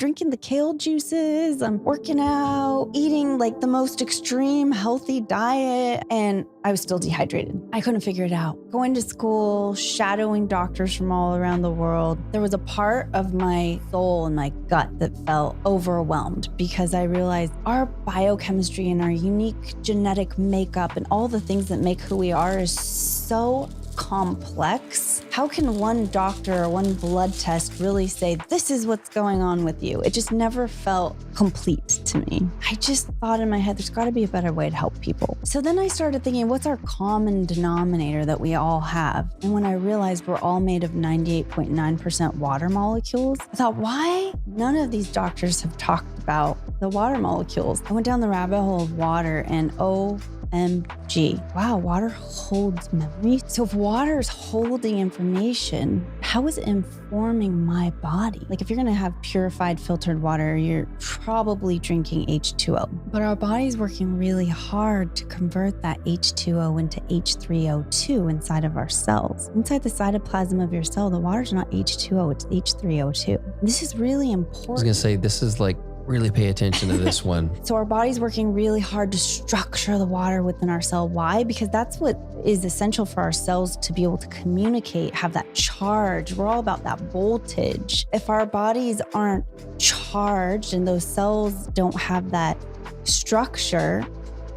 drinking the kale juices, I'm working out, eating like the most extreme healthy diet, and I was still dehydrated. I couldn't figure it out. Going to school, shadowing doctors from all around the world, there was a part of my soul and my gut that felt overwhelmed because I realized our biochemistry and our unique genetic makeup and all the things that make who we are is so complex. How can one doctor or one blood test really say, this is what's going on with you? It just never felt complete to me. I just thought in my head, there's got to be a better way to help people. So then I started thinking, what's our common denominator that we all have? And when I realized we're all made of 98.9% water molecules, I thought, why none of these doctors have talked about the water molecules? I went down the rabbit hole of water and OMG. Wow, water holds memory. So if water is holding information, how is it informing my body? Like if you're gonna have purified filtered water, you're probably drinking H2O. But our body's working really hard to convert that H2O into H3O2 inside of our cells. Inside the cytoplasm of your cell, the water's not H2O, it's H3O2. This is really important. I was gonna say, this is like, really pay attention to this one. So our body's working really hard to structure the water within our cell. Why? Because that's what is essential for our cells to be able to communicate, have that charge. We're all about that voltage. If our bodies aren't charged and those cells don't have that structure,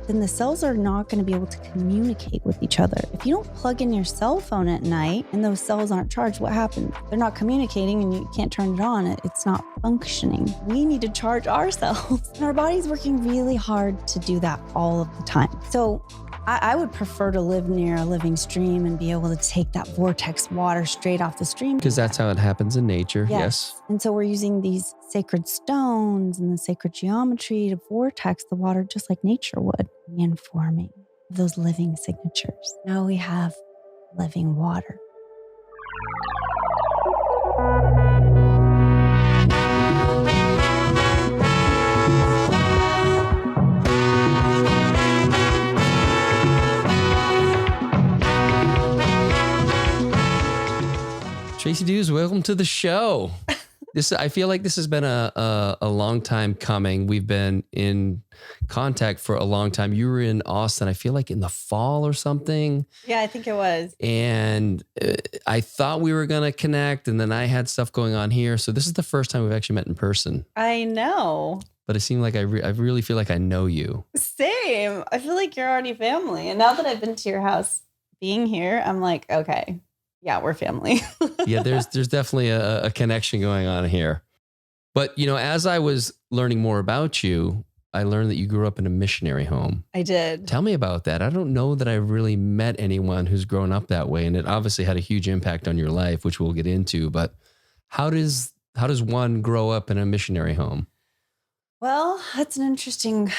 then the cells are not going to be able to communicate with each other. If you don't plug in your cell phone at night and those cells aren't charged, what happens? They're not communicating and you can't turn it on. It's not functioning. We need to charge ourselves. And our body's working really hard to do that all of the time. So I would prefer to live near a living stream and be able to take that vortex water straight off the stream. Because that's how it happens in nature, yes. And so we're using these sacred stones and the sacred geometry to vortex the water just like nature would, reinforming those living signatures. Now we have living water. Tracy Duhs, welcome to the show. I feel like this has been a long time coming. We've been in contact for a long time. You were in Austin, I feel like in the fall or something. Yeah, I think it was. And I thought we were going to connect, and then I had stuff going on here. So this is the first time we've actually met in person. I know. But it seemed like I really feel like I know you. Same. I feel like you're already family. And now that I've been to your house, being here, I'm like, okay. Yeah, we're family. Yeah, there's definitely a connection going on here. But, you know, as I was learning more about you, I learned that you grew up in a missionary home. I did. Tell me about that. I don't know that I've really met anyone who's grown up that way. And it obviously had a huge impact on your life, which we'll get into. But how does one grow up in a missionary home? Well, that's an interesting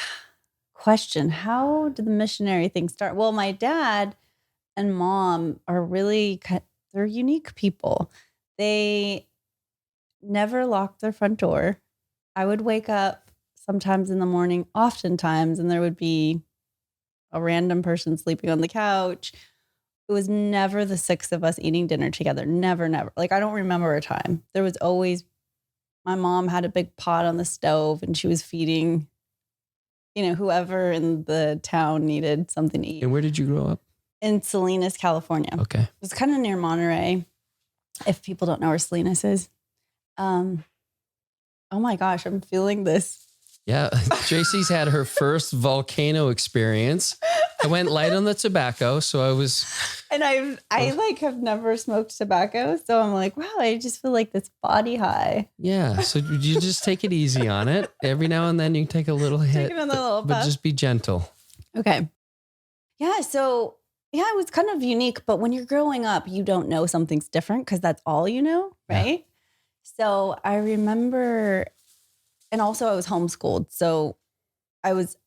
question. How did the missionary thing start? Well, my dad and mom are really... they're unique people. They never locked their front door. I would wake up sometimes in the morning, oftentimes, and there would be a random person sleeping on the couch. It was never the six of us eating dinner together. Never, never. Like, I don't remember a time. There was always, my mom had a big pot on the stove and she was feeding, whoever in the town needed something to eat. And where did you grow up? In Salinas, California. Okay. It was kind of near Monterey, if people don't know where Salinas is. Oh my gosh, I'm feeling this. Yeah, Tracy's had her first volcano experience. I went light on the tobacco, so I was... And I have never smoked tobacco, so I'm like, wow, I just feel like this body high. Yeah, so you just take it easy on it. Every now and then you can take a little hit, but just be gentle. Okay. Yeah, so... yeah, it was kind of unique, but when you're growing up, you don't know something's different because that's all you know, right? Yeah. So I remember, and also I was homeschooled, so I was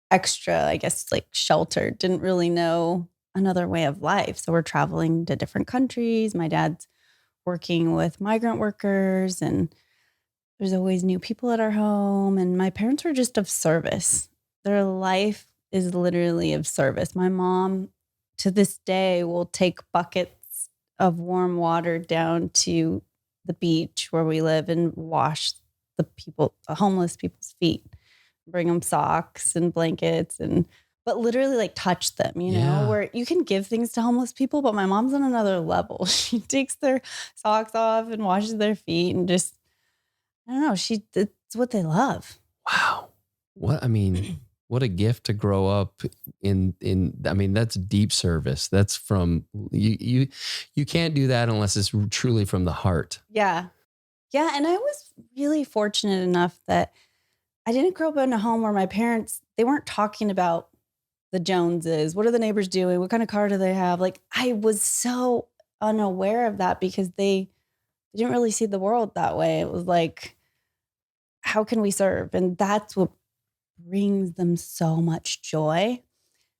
extra, I guess, like sheltered, didn't really know another way of life. So we're traveling to different countries. My dad's working with migrant workers, and there's always new people at our home, and my parents were just of service. Their life is literally of service. My mom, to this day, will take buckets of warm water down to the beach where we live and wash the homeless people's feet, bring them socks and blankets but literally like touch them, where you can give things to homeless people, but my mom's on another level. She takes their socks off and washes their feet and just, I don't know, it's what they love. Wow. What a gift to grow up in, that's deep service. That's from you can't do that unless it's truly from the heart. Yeah. Yeah. And I was really fortunate enough that I didn't grow up in a home where my parents, they weren't talking about the Joneses. What are the neighbors doing? What kind of car do they have? Like, I was so unaware of that because they didn't really see the world that way. It was like, how can we serve? And that's what brings them so much joy.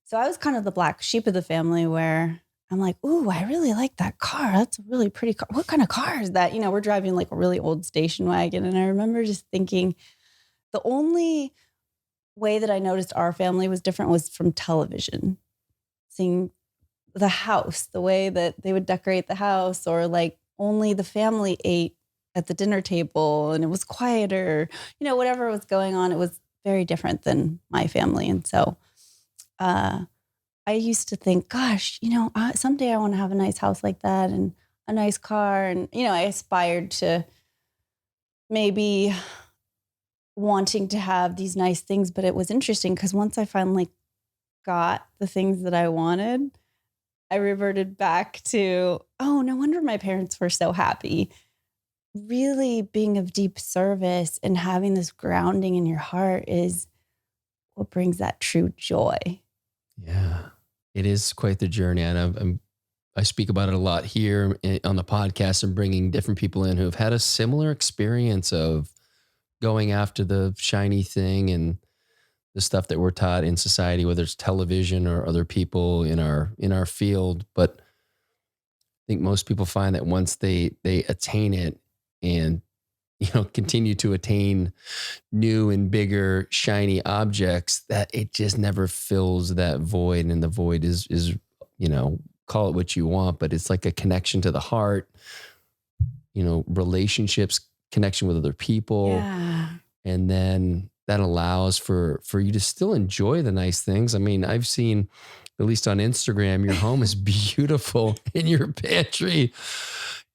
So I was kind of the black sheep of the family where I'm like, ooh, I really like that car. That's a really pretty car. What kind of car is that? We're driving like a really old station wagon. And I remember just thinking the only way that I noticed our family was different was from television, seeing the house, the way that they would decorate the house, or like only the family ate at the dinner table and it was quieter, whatever was going on. It was very different than my family. And so I used to think, gosh, someday I want to have a nice house like that and a nice car. And, I aspired to maybe wanting to have these nice things. But it was interesting because once I finally got the things that I wanted, I reverted back to, oh, no wonder my parents were so happy. Really being of deep service and having this grounding in your heart is what brings that true joy. Yeah, it is quite the journey. And I speak about it a lot here on the podcast and bringing different people in who've had a similar experience of going after the shiny thing and the stuff that we're taught in society, whether it's television or other people in our field. But I think most people find that once they attain it and continue to attain new and bigger shiny objects, that it just never fills that void. And the void is call it what you want, but it's like a connection to the heart, relationships, connection with other people. Yeah. And then that allows for you to still enjoy the nice things. I've seen, at least on Instagram, your home is beautiful and your pantry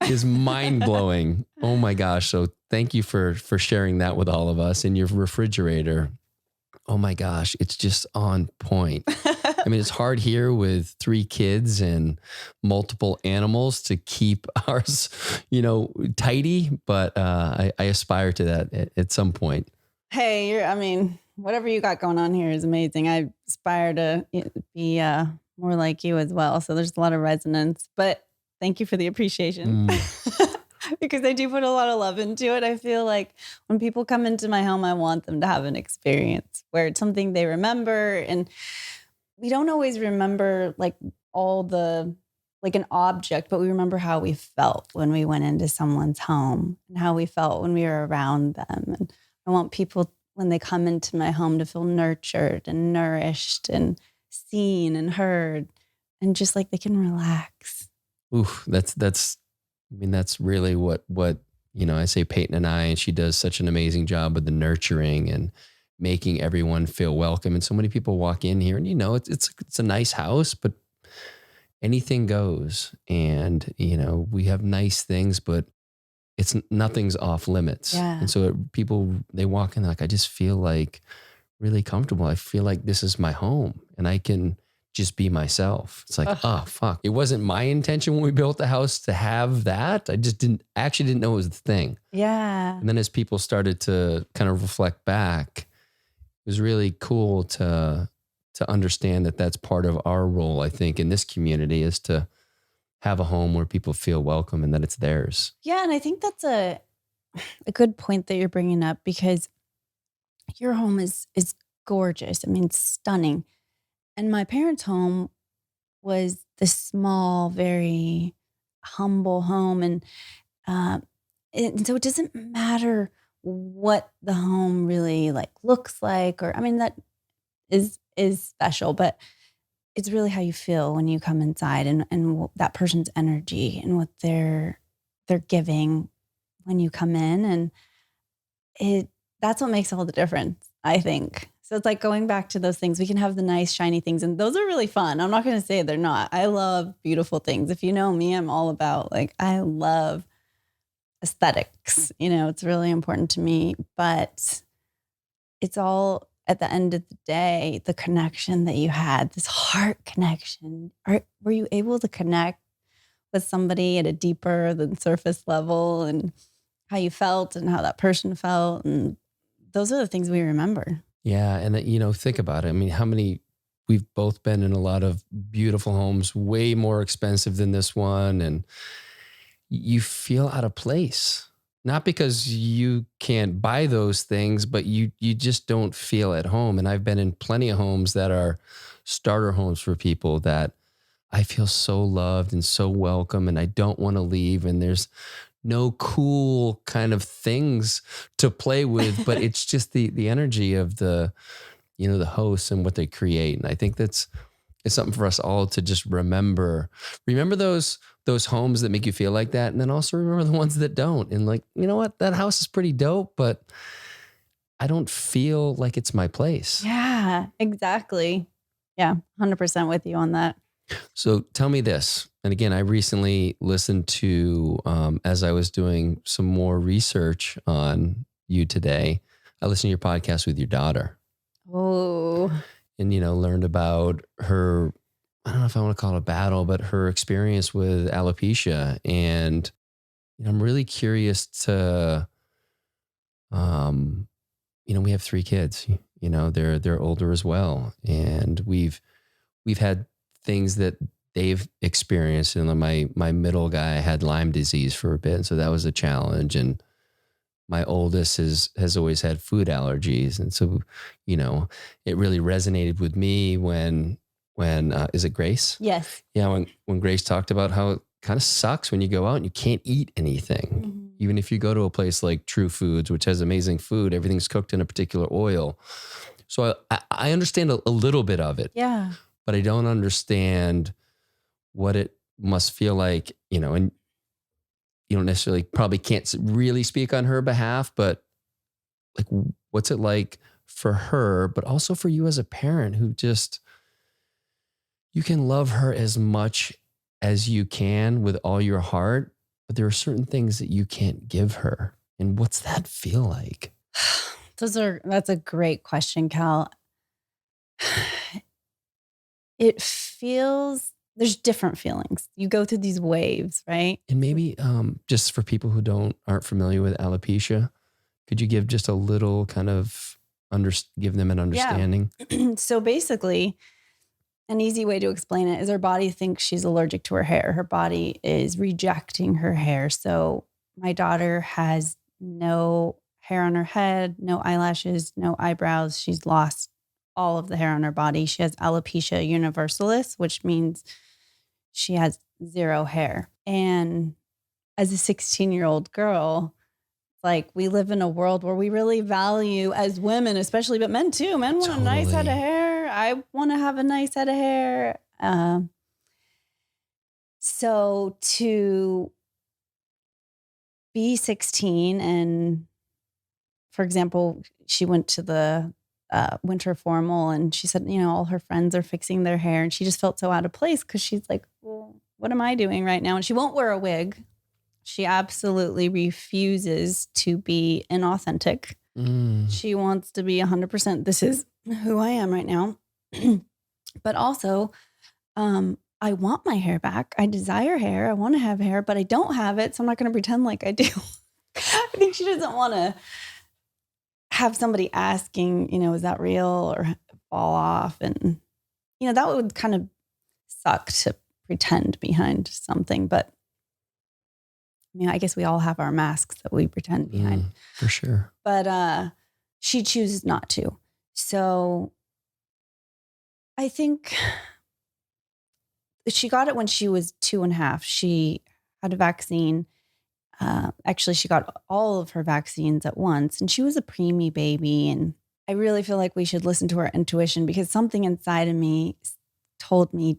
is mind blowing. Oh my gosh. So thank you for sharing that with all of us. And your refrigerator, oh my gosh, it's just on point. It's hard here with 3 kids and multiple animals to keep ours, tidy, but I aspire to that at some point. Hey, whatever you got going on here is amazing. I aspire to be more like you as well. So there's a lot of resonance, but thank you for the appreciation. Because I do put a lot of love into it. I feel like when people come into my home, I want them to have an experience where it's something they remember. And we don't always remember like an object, but we remember how we felt when we went into someone's home and how we felt when we were around them. And I want people, when they come into my home, to feel nurtured and nourished and seen and heard, and just like they can relax. Ooh, that's really what I say Peyton and I, and she does such an amazing job with the nurturing and making everyone feel welcome. And so many people walk in here and, it's a nice house, but anything goes. And, we have nice things, but nothing's off limits. Yeah. And so people, they walk in like, I just feel like really comfortable. I feel like this is my home and I can just be myself. It's like, oh, fuck. It wasn't my intention when we built the house to have that. I just didn't know it was the thing. Yeah. And then as people started to kind of reflect back, it was really cool to understand that that's part of our role, I think, in this community, is to have a home where people feel welcome and that it's theirs. Yeah. And I think that's a good point that you're bringing up, because your home is gorgeous. Stunning. And my parents' home was this small, very humble home. And so it doesn't matter what the home really looks like, or, that is special, but it's really how you feel when you come inside, and that person's energy and what they're giving when you come in. And that's what makes all the difference, I think. So it's like going back to those things. We can have the nice, shiny things, and those are really fun. I'm not going to say they're not. I love beautiful things. If you know me, I'm all about like, I love aesthetics. It's really important to me, but it's all at the end of the day, the connection that you had, this heart connection. Were you able to connect with somebody at a deeper than surface level, and how you felt and how that person felt? And those are the things we remember. Yeah. And think about it. I mean, we've both been in a lot of beautiful homes, way more expensive than this one. And you feel out of place, not because you can't buy those things, but you just don't feel at home. And I've been in plenty of homes that are starter homes for people that I feel so loved and so welcome, and I don't want to leave. And there's no cool kind of things to play with, but it's just the energy of the hosts and what they create. And I think it's something for us all to just remember those homes that make you feel like that. And then also remember the ones that don't. And like, you know what, that house is pretty dope, but I don't feel like it's my place. Yeah, exactly. Yeah. 100% with you on that. So tell me this. And again, I recently listened to, as I was doing some more research on you today, I listened to your podcast with your daughter. Oh. And, learned about her, I don't know if I want to call it a battle, but her experience with alopecia. And I'm really curious to, we have 3 kids, they're older as well. And we've had things that they've experienced. And my middle guy had Lyme disease for a bit. So that was a challenge. And my oldest has always had food allergies. And so, it really resonated with me when is it Grace? Yes. Yeah. When Grace talked about how it kind of sucks when you go out and you can't eat anything. Mm-hmm. Even if you go to a place like True Foods, which has amazing food, everything's cooked in a particular oil. So I understand a little bit of it. Yeah. But I don't understand what it must feel like, and you don't necessarily probably can't really speak on her behalf, but like, what's it like for her, but also for you as a parent who just, you can love her as much as you can with all your heart, but there are certain things that you can't give her. And what's that feel like? That's a great question, Cal. It feels, there's different feelings. You go through these waves, right? And maybe just for people who aren't familiar with alopecia, could you give just a little kind of give them an understanding? Yeah. So basically, an easy way to explain it is her body thinks she's allergic to her hair. Her body is rejecting her hair. So my daughter has no hair on her head, no eyelashes, no eyebrows. She's lost all of the hair on her body. She has alopecia universalis, which means she has 0 hair. And as a 16-year-old girl, like, we live in a world where we really value, as women especially, but men too. Men want a nice head of hair. I want to have a nice head of hair. So to be 16 and, for example, she went to the winter formal and she said, all her friends are fixing their hair. And she just felt so out of place because she's like, well, what am I doing right now? And she won't wear a wig. She absolutely refuses to be inauthentic. She wants to be 100%. This is who I am right now. But also, I want my hair back. I desire hair. I want to have hair, but I don't have it. So I'm not going to pretend like I do. I think she doesn't want to have somebody asking, is that real or fall off? And, that would kind of suck to pretend behind something. But I guess we all have our masks that we pretend behind. For sure. But she chooses not to. So I think she got it when she was 2.5. She had a vaccine. Actually, she got all of her vaccines at once, and she was a preemie baby. And I really feel like we should listen to her intuition, because something inside of me told me,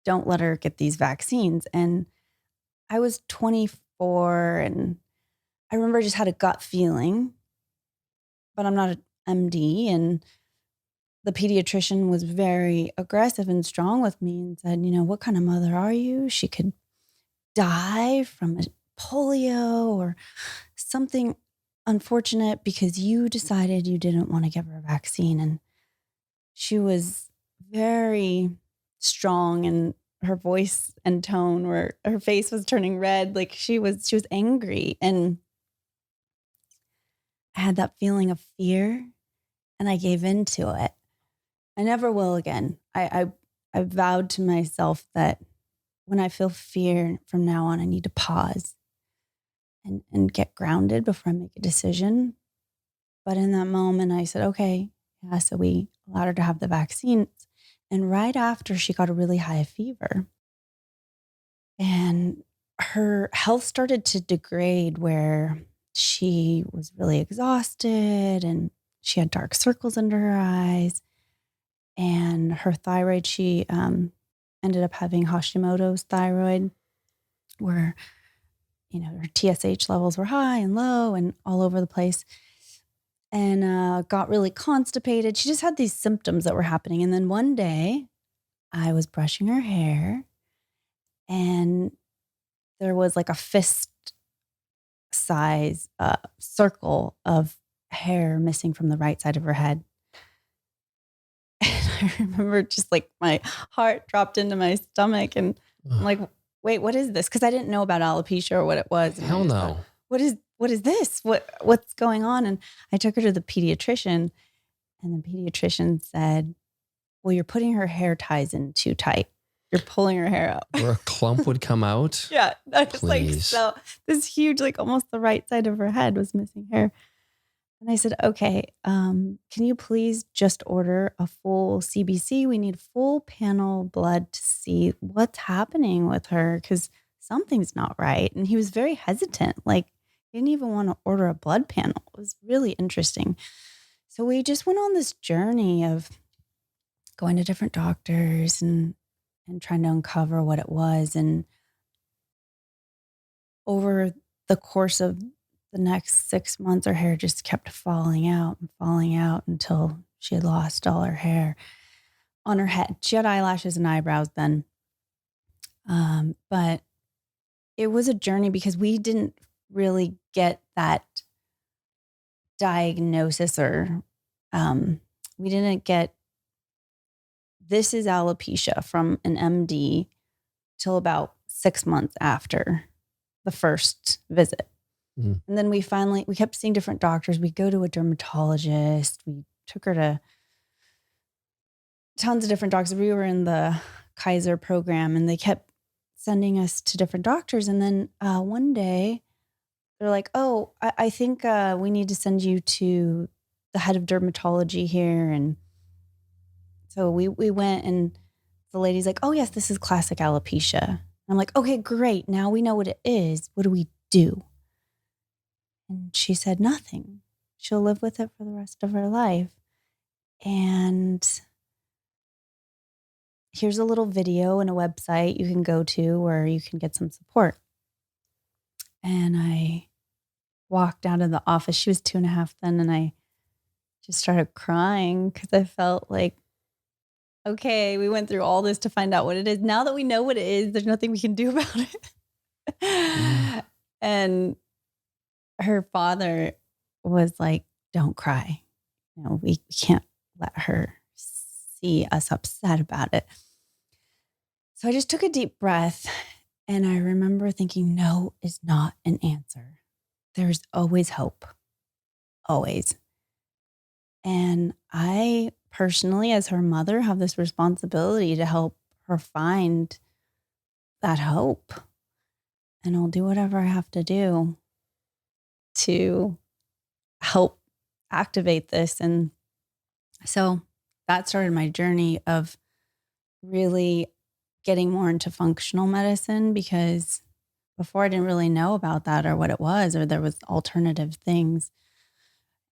don't let her get these vaccines. And I was 24, and I remember I just had a gut feeling but I'm not an MD. And the pediatrician was very aggressive and strong with me and said, what kind of mother are you? She could die from a polio or something unfortunate because you decided you didn't want to give her a vaccine. And she was very strong, and her voice and tone where her face was turning red. Like she was angry. And I had that feeling of fear and I gave into it. I never will again. I vowed to myself that when I feel fear from now on, I need to pause and get grounded before I make a decision. But in that moment, I said, okay. Yeah, so we allowed her to have the vaccine. And right after, she got a really high fever. And her health started to degrade where she was really exhausted and she had dark circles under her eyes. And her thyroid, she ended up having Hashimoto's thyroid, where, her TSH levels were high and low and all over the place. And got really constipated. She just had these symptoms that were happening. And then one day I was brushing her hair and there was like a fist size circle of hair missing from the right side of her head. And I remember just like my heart dropped into my stomach and I'm like, wait, what is this? Because I didn't know about alopecia or what it was. And Hell I just no. thought, what is this? What's going on? And I took her to the pediatrician, and the pediatrician said, well, you're putting her hair ties in too tight. You're pulling her hair out. Or a clump would come out. Yeah. I was like, Please. so this huge, like almost the right side of her head was missing hair. And I said, okay, can you please just order a full CBC? We need full panel blood to see what's happening with her because something's not right. And he was very hesitant. Like, he didn't even want to order a blood panel. It was really interesting. So we just went on this journey of going to different doctors and trying to uncover what it was. And over the course of the next 6 months, her hair just kept falling out until she had lost all her hair on her head. She had eyelashes and eyebrows then. But it was a journey because we didn't really get that diagnosis or we didn't get this is alopecia from an MD till about 6 months after the first visit. And then we kept seeing different doctors. We go to a dermatologist. We took her to tons of different doctors. We were in the Kaiser program and they kept sending us to different doctors. And then one day they're like, oh, I think we need to send you to the head of dermatology here. And so we went, and the lady's like, oh yes, this is classic alopecia. And I'm like, okay, great. Now we know what it is. What do we do? And she said, nothing. She'll live with it for the rest of her life. And here's a little video and a website you can go to where you can get some support. And I walked out of the office. She was 2.5 then. And I just started crying because I felt like, okay, we went through all this to find out what it is. Now that we know what it is, there's nothing we can do about it. And her father was like, don't cry. We can't let her see us upset about it. So I just took a deep breath, and I remember thinking, no is not an answer. There's always hope. Always. And I personally, as her mother, have this responsibility to help her find that hope. And I'll do whatever I have to do to help activate this. And so that started my journey of really getting more into functional medicine, because before I didn't really know about that or what it was, or there was alternative things.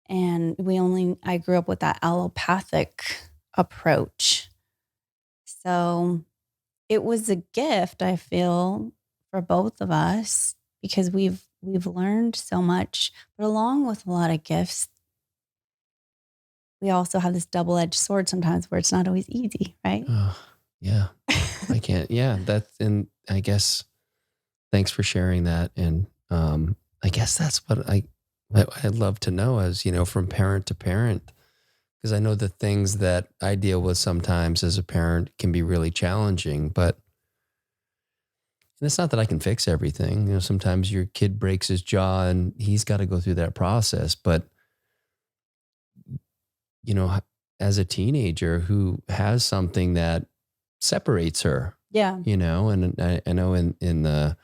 And I grew up with that allopathic approach. So it was a gift, I feel, for both of us, because we've learned so much, but along with a lot of gifts, we also have this double-edged sword sometimes where it's not always easy, right? Oh, yeah. I can't. Yeah. And I guess thanks for sharing that. And I guess that's what I'd love to know as, from parent to parent, because I know the things that I deal with sometimes as a parent can be really challenging, but and it's not that I can fix everything. Sometimes your kid breaks his jaw and he's got to go through that process. But, as a teenager who has something that separates her, Yeah. and I know in the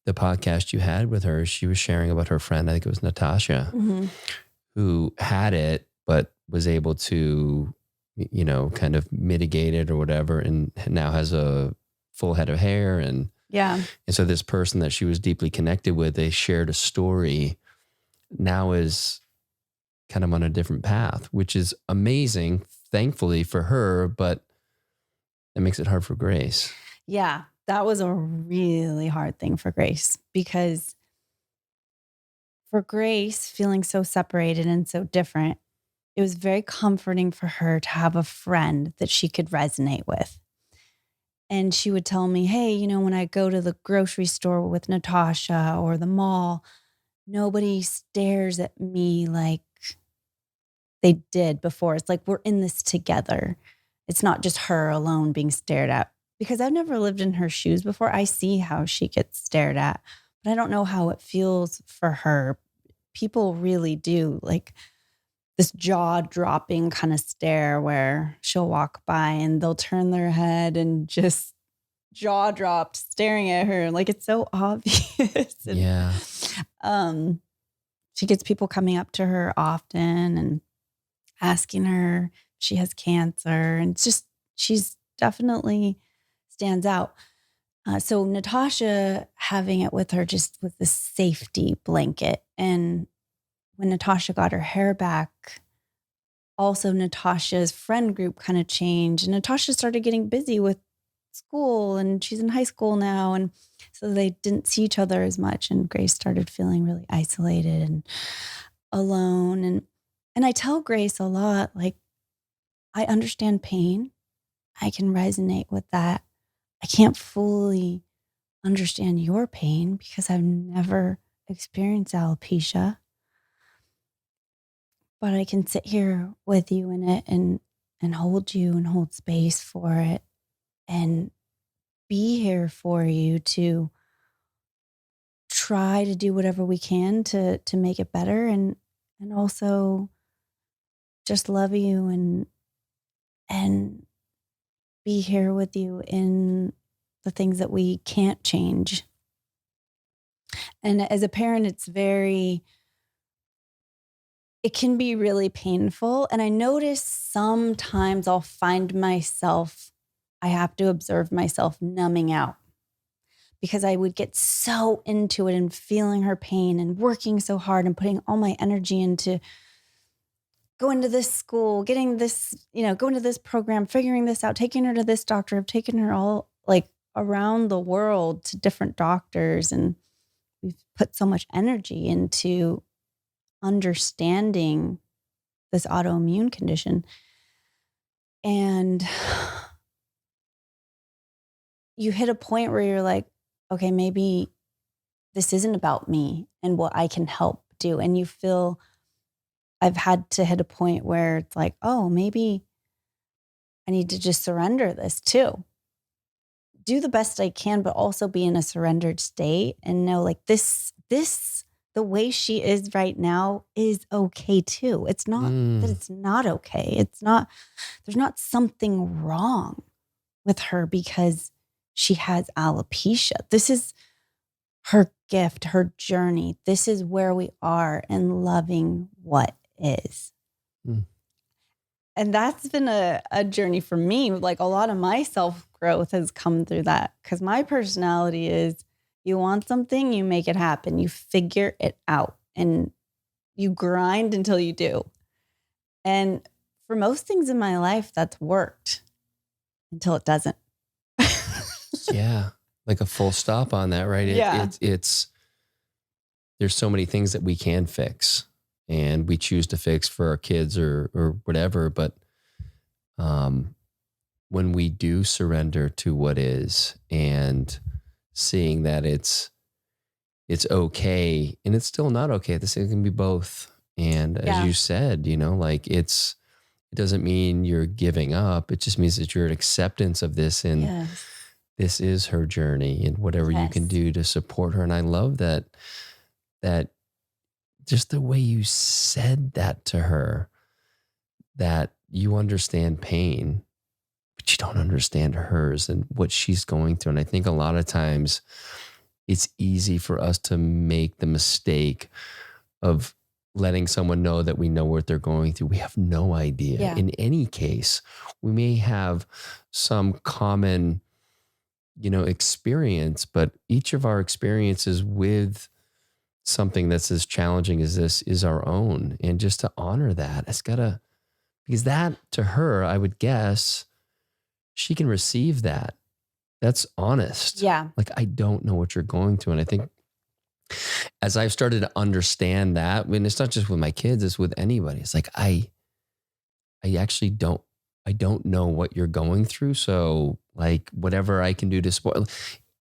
podcast you had with her, she was sharing about her friend, I think it was Natasha, who had it, but was able to, kind of mitigate it or whatever, and now has a full head of hair. And so this person that she was deeply connected with, they shared a story, now is kind of on a different path, which is amazing, thankfully for her, but it makes it hard for Grace. Yeah, that was a really hard thing for Grace, because for Grace, feeling so separated and so different, it was very comforting for her to have a friend that she could resonate with. And she would tell me, hey, when I go to the grocery store with Natasha or the mall, nobody stares at me like they did before. It's like, we're in this together. It's not just her alone being stared at, because I've never lived in her shoes before. I see how she gets stared at, but I don't know how it feels for her. People really do like this jaw dropping kind of stare where she'll walk by and they'll turn their head and just jaw dropped staring at her. Like, it's so obvious. And, Yeah. She gets people coming up to her often and asking her if she has cancer. And it's just, she's definitely stands out. So Natasha having it with her just with this safety blanket. And when Natasha got her hair back, also Natasha's friend group kind of changed. And Natasha started getting busy with school, and she's in high school now. And so they didn't see each other as much. And Grace started feeling really isolated and alone. And I tell Grace a lot, like, I understand pain. I can resonate with that. I can't fully understand your pain because I've never experienced alopecia. But I can sit here with you in it and hold you and hold space for it and be here for you to try to do whatever we can to make it better, and also just love you and be here with you in the things that we can't change. And as a parent, it can be really painful. And I notice sometimes I'll find myself, I have to observe myself numbing out, because I would get so into it and feeling her pain and working so hard and putting all my energy into going to this school, getting this, going to this program, figuring this out, taking her to this doctor. I've taken her all like around the world to different doctors, and we've put so much energy into understanding this autoimmune condition. And you hit a point where you're like, okay, maybe this isn't about me and what I can help do. And you feel, I've had to hit a point where it's like, oh, maybe I need to just surrender this too. Do the best I can, but also be in a surrendered state and know like this, the way she is right now is okay too. It's not that it's not okay. There's not something wrong with her because she has alopecia. This is her gift, her journey. This is where we are in loving what is. And that's been a journey for me. Like, a lot of my self-growth has come through that, because my personality is, you want something, you make it happen. You figure it out and you grind until you do. And for most things in my life, that's worked until it doesn't. Yeah. Like a full stop on that, right? Yeah. It's there's so many things that we can fix. and we choose to fix for our kids or whatever. But when we do surrender to what is and seeing that it's okay and it's still not okay, this can be both. And as you said, like it doesn't mean you're giving up. It just means that you're in acceptance of this, and this is her journey, and whatever you can do to support her. And I love that just the way you said that to her, that you understand pain, but you don't understand hers and what she's going through. And I think a lot of times it's easy for us to make the mistake of letting someone know that we know what they're going through. We have no idea. Yeah. In any case, we may have some common, experience, but each of our experiences with something that's as challenging as this is our own. And just to honor that, because that to her, I would guess she can receive that. That's honest. Yeah. Like, I don't know what you're going through. And I think as I've started to understand that, and it's not just with my kids, it's with anybody. It's like, I actually don't know what you're going through. So like whatever I can do to support,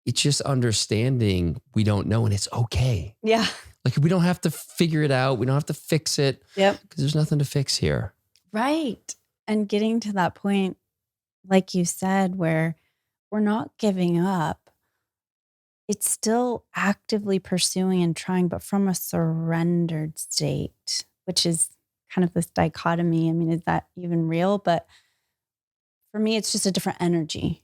it's just understanding we don't know, and it's okay. Yeah. Like, we don't have to figure it out. We don't have to fix it. Yep. Because there's nothing to fix here. Right. And getting to that point, like you said, where we're not giving up. It's still actively pursuing and trying, but from a surrendered state, which is kind of this dichotomy. I mean, is that even real? But for me, it's just a different energy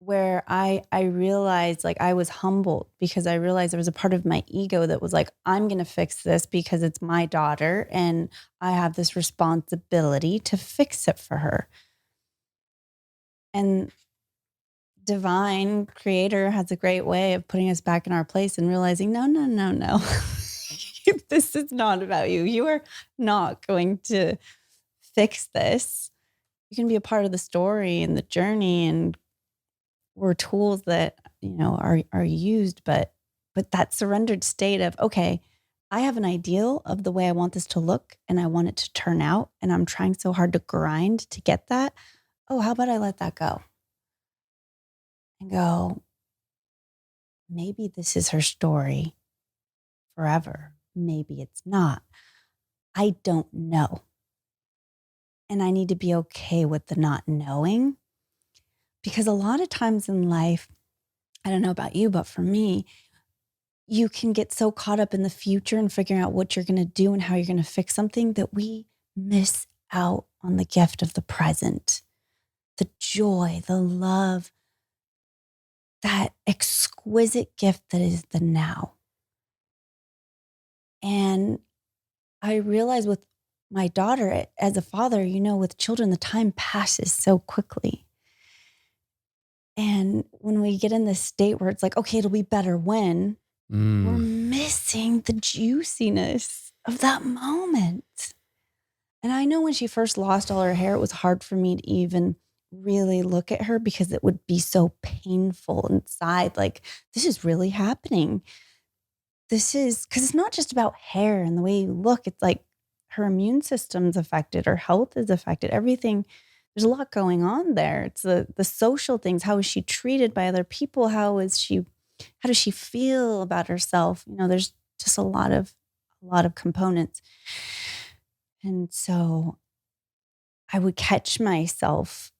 where I realized, like, I was humbled because I realized there was a part of my ego that was like, I'm going to fix this because it's my daughter and I have this responsibility to fix it for her. And divine creator has a great way of putting us back in our place and realizing, no. This is not about you. You are not going to fix this. You can be a part of the story and the journey, and we're tools that, are used, but that surrendered state of, okay, I have an ideal of the way I want this to look and I want it to turn out, and I'm trying so hard to grind to get that. Oh, how about I let that go? And go, maybe this is her story forever. Maybe it's not. I don't know. And I need to be okay with the not knowing, because a lot of times in life, I don't know about you, but for me, you can get so caught up in the future and figuring out what you're going to do and how you're going to fix something that we miss out on the gift of the present, the joy, the love, that exquisite gift that is the now. And I realize with my daughter, as a father, with children, the time passes so quickly. And when we get in this state where it's like, okay, it'll be better when, we're missing the juiciness of that moment. And I know when she first lost all her hair, it was hard for me to even really look at her because it would be so painful inside. Like, this is really happening. This is because it's not just about hair and the way you look. It's like her immune system's affected, her health is affected, everything. There's a lot going on there. It's the social things. How is she treated by other people? How does she feel about herself? There's just a lot of components. And so I would catch myself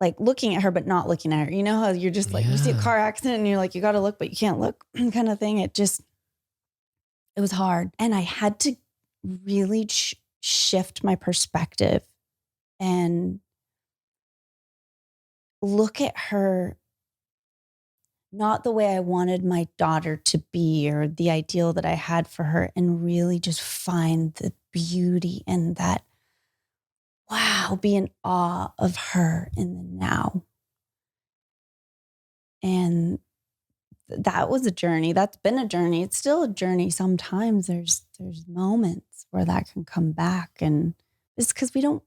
like looking at her, but not looking at her. You know how you're just like, you see a car accident and you're like, you got to look, but you can't look kind of thing. It was hard. And I had to really shift my perspective and look at her not the way I wanted my daughter to be or the ideal that I had for her, and really just find the beauty in that. Wow, be in awe of her in the now. And that was a journey. That's been a journey. It's still a journey. Sometimes there's moments where that can come back, and it's because we don't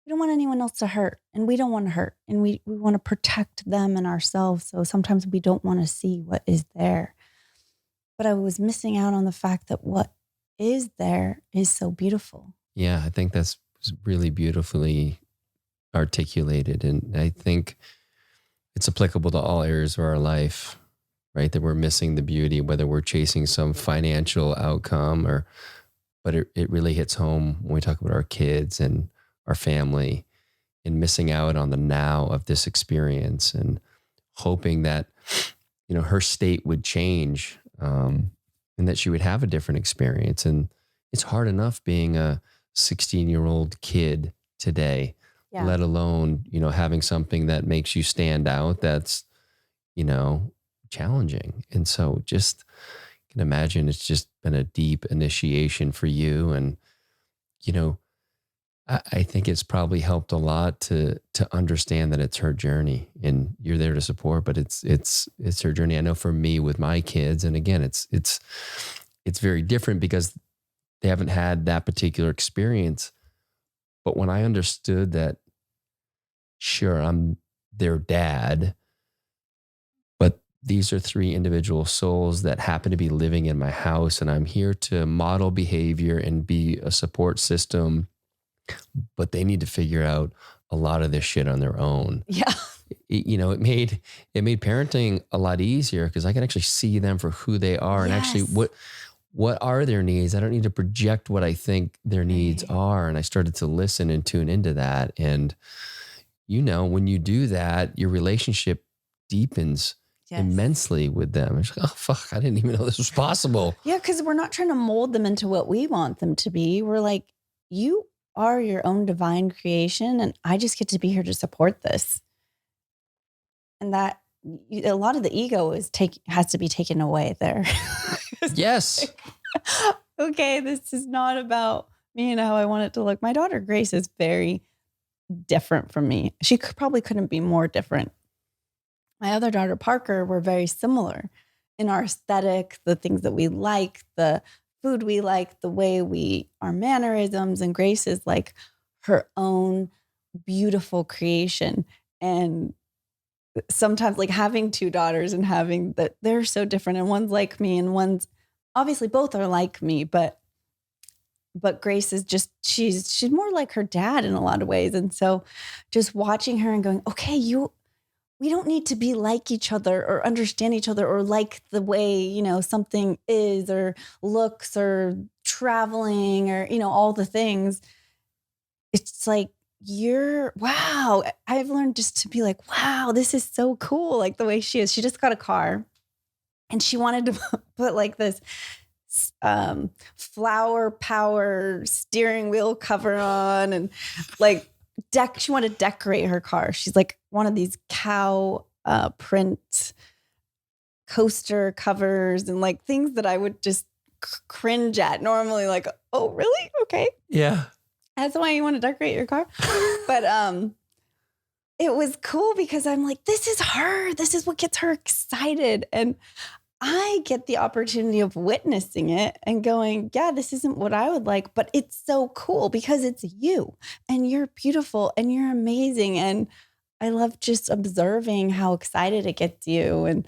want anyone else to hurt, and we don't want to hurt, and we want to protect them and ourselves. So sometimes we don't want to see what is there. But I was missing out on the fact that what is there is so beautiful. Yeah, I think that's really beautifully articulated. And I think it's applicable to all areas of our life, right? That we're missing the beauty, whether we're chasing some financial outcome but it really hits home when we talk about our kids and our family and missing out on the now of this experience and hoping that, her state would change, and that she would have a different experience. And it's hard enough being a 16-year-old kid today, let alone, having something that makes you stand out. That's, challenging. And so just can imagine it's just been a deep initiation for you. And, I think it's probably helped a lot to understand that it's her journey and you're there to support, but it's her journey. I know for me with my kids, and again, it's very different because they haven't had that particular experience. But when I understood that, sure, I'm their dad, but these are three individual souls that happen to be living in my house, and I'm here to model behavior and be a support system, but they need to figure out a lot of this shit on their own. Yeah. It made parenting a lot easier because I can actually see them for who they are and actually what are their needs. I don't need to project what I think their needs are. And I started to listen and tune into that. And, when you do that, your relationship deepens immensely with them. It's like, oh, fuck, I didn't even know this was possible. Yeah, because we're not trying to mold them into what we want them to be. We're like, you are your own divine creation, and I just get to be here to support this. And that a lot of the ego has to be taken away there. Yes. Okay, this is not about me and how I want it to look. My daughter Grace is very different from me. She probably couldn't be more different. My other daughter Parker, we're very similar in our aesthetic, the things that we like, the food we like, the way our mannerisms, and Grace is like her own beautiful creation. And sometimes like having two daughters and having that, they're so different, and one's like me and one's obviously both are like me, but Grace is just, she's more like her dad in a lot of ways. And so just watching her and going, okay, we don't need to be like each other or understand each other or like the way, something is or looks or traveling or, all the things. It's like, wow. I've learned just to be like, wow, this is so cool. Like the way she is. She just got a car and she wanted to put like this flower power steering wheel cover on and like, she wanted to decorate her car. She's like one of these cow print coaster covers and like things that I would just cringe at normally. Like, oh, really? Okay. Yeah. That's why you want to decorate your car. But it was cool because I'm like, this is her. This is what gets her excited. And I get the opportunity of witnessing it and going, yeah, this isn't what I would like, but it's so cool because it's you and you're beautiful and you're amazing. And I love just observing how excited it gets you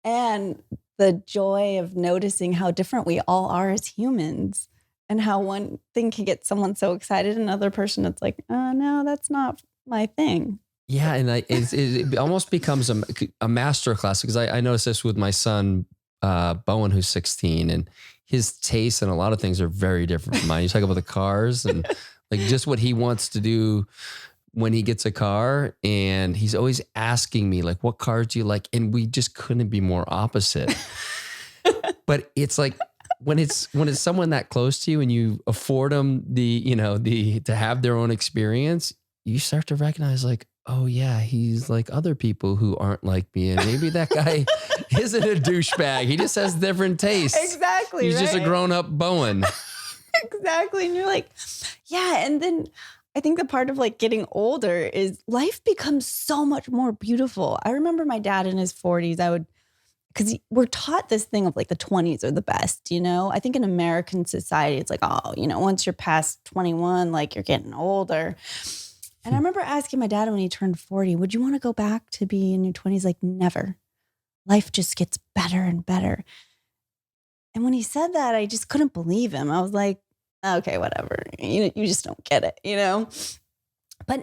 and the joy of noticing how different we all are as humans and how one thing can get someone so excited, another person it's like, oh, no, that's not my thing. Yeah, and it almost becomes a masterclass because I noticed this with my son, Bowen, who's 16, and his tastes and a lot of things are very different from mine. You talk about the cars and like just what he wants to do when he gets a car, and he's always asking me like, "What cars do you like?" And we just couldn't be more opposite. But it's like when it's someone that close to you and you afford them to have their own experience, you start to recognize like, oh yeah, he's like other people who aren't like me. And maybe that guy isn't a douchebag. He just has different tastes. Exactly. He's just a grown-up Bowen. Exactly. And you're like, yeah. And then I think the part of like getting older is life becomes so much more beautiful. I remember my dad in his 40s, because we're taught this thing of like the 20s are the best, I think in American society, it's like, oh, once you're past 21, like you're getting older. And I remember asking my dad when he turned 40, would you want to go back to be in your 20s? Like, never. Life just gets better and better. And when he said that, I just couldn't believe him. I was like, okay, whatever. You just don't get it, But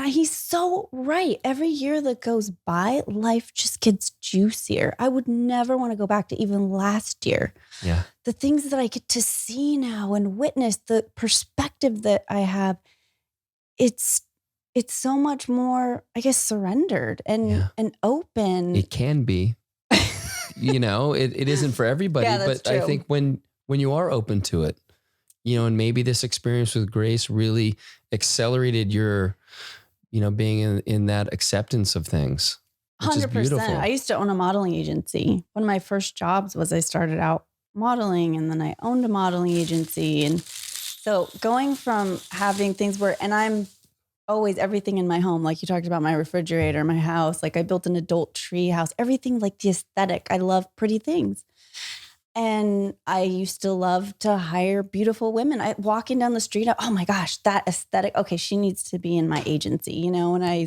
he's so right. Every year that goes by, life just gets juicier. I would never want to go back to even last year. Yeah. The things that I get to see now and witness, the perspective that I have, it's so much more, I guess, surrendered and open. It can be. It isn't for everybody, Yeah, that's but I true. think when you are open to it, and maybe this experience with Grace really accelerated your, being in that acceptance of things, which is 100%. beautiful. I used to own a modeling agency. One of my first jobs was I started out modeling, and then I owned a modeling agency. And so going from having things and I'm always everything in my home, like you talked about my refrigerator, my house, like I built an adult tree house, everything like the aesthetic. I love pretty things. And I used to love to hire beautiful women. Walking down the street, oh my gosh, that aesthetic. Okay, she needs to be in my agency, and I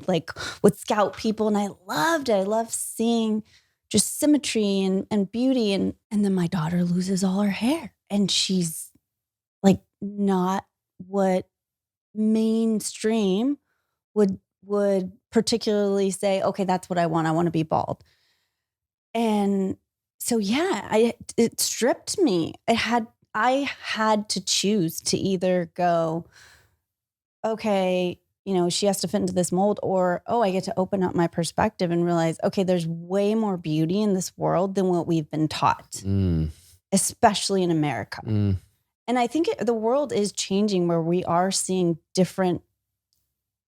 would scout people, and I loved it. I love seeing just symmetry and beauty. And then my daughter loses all her hair, and she's like not what mainstream would particularly say, okay, that's what I want. I want to be bald. And so, it stripped me. I had to choose to either go, okay, she has to fit into this mold, or, oh, I get to open up my perspective and realize, okay, there's way more beauty in this world than what we've been taught, especially in America. And I think the world is changing, where we are seeing different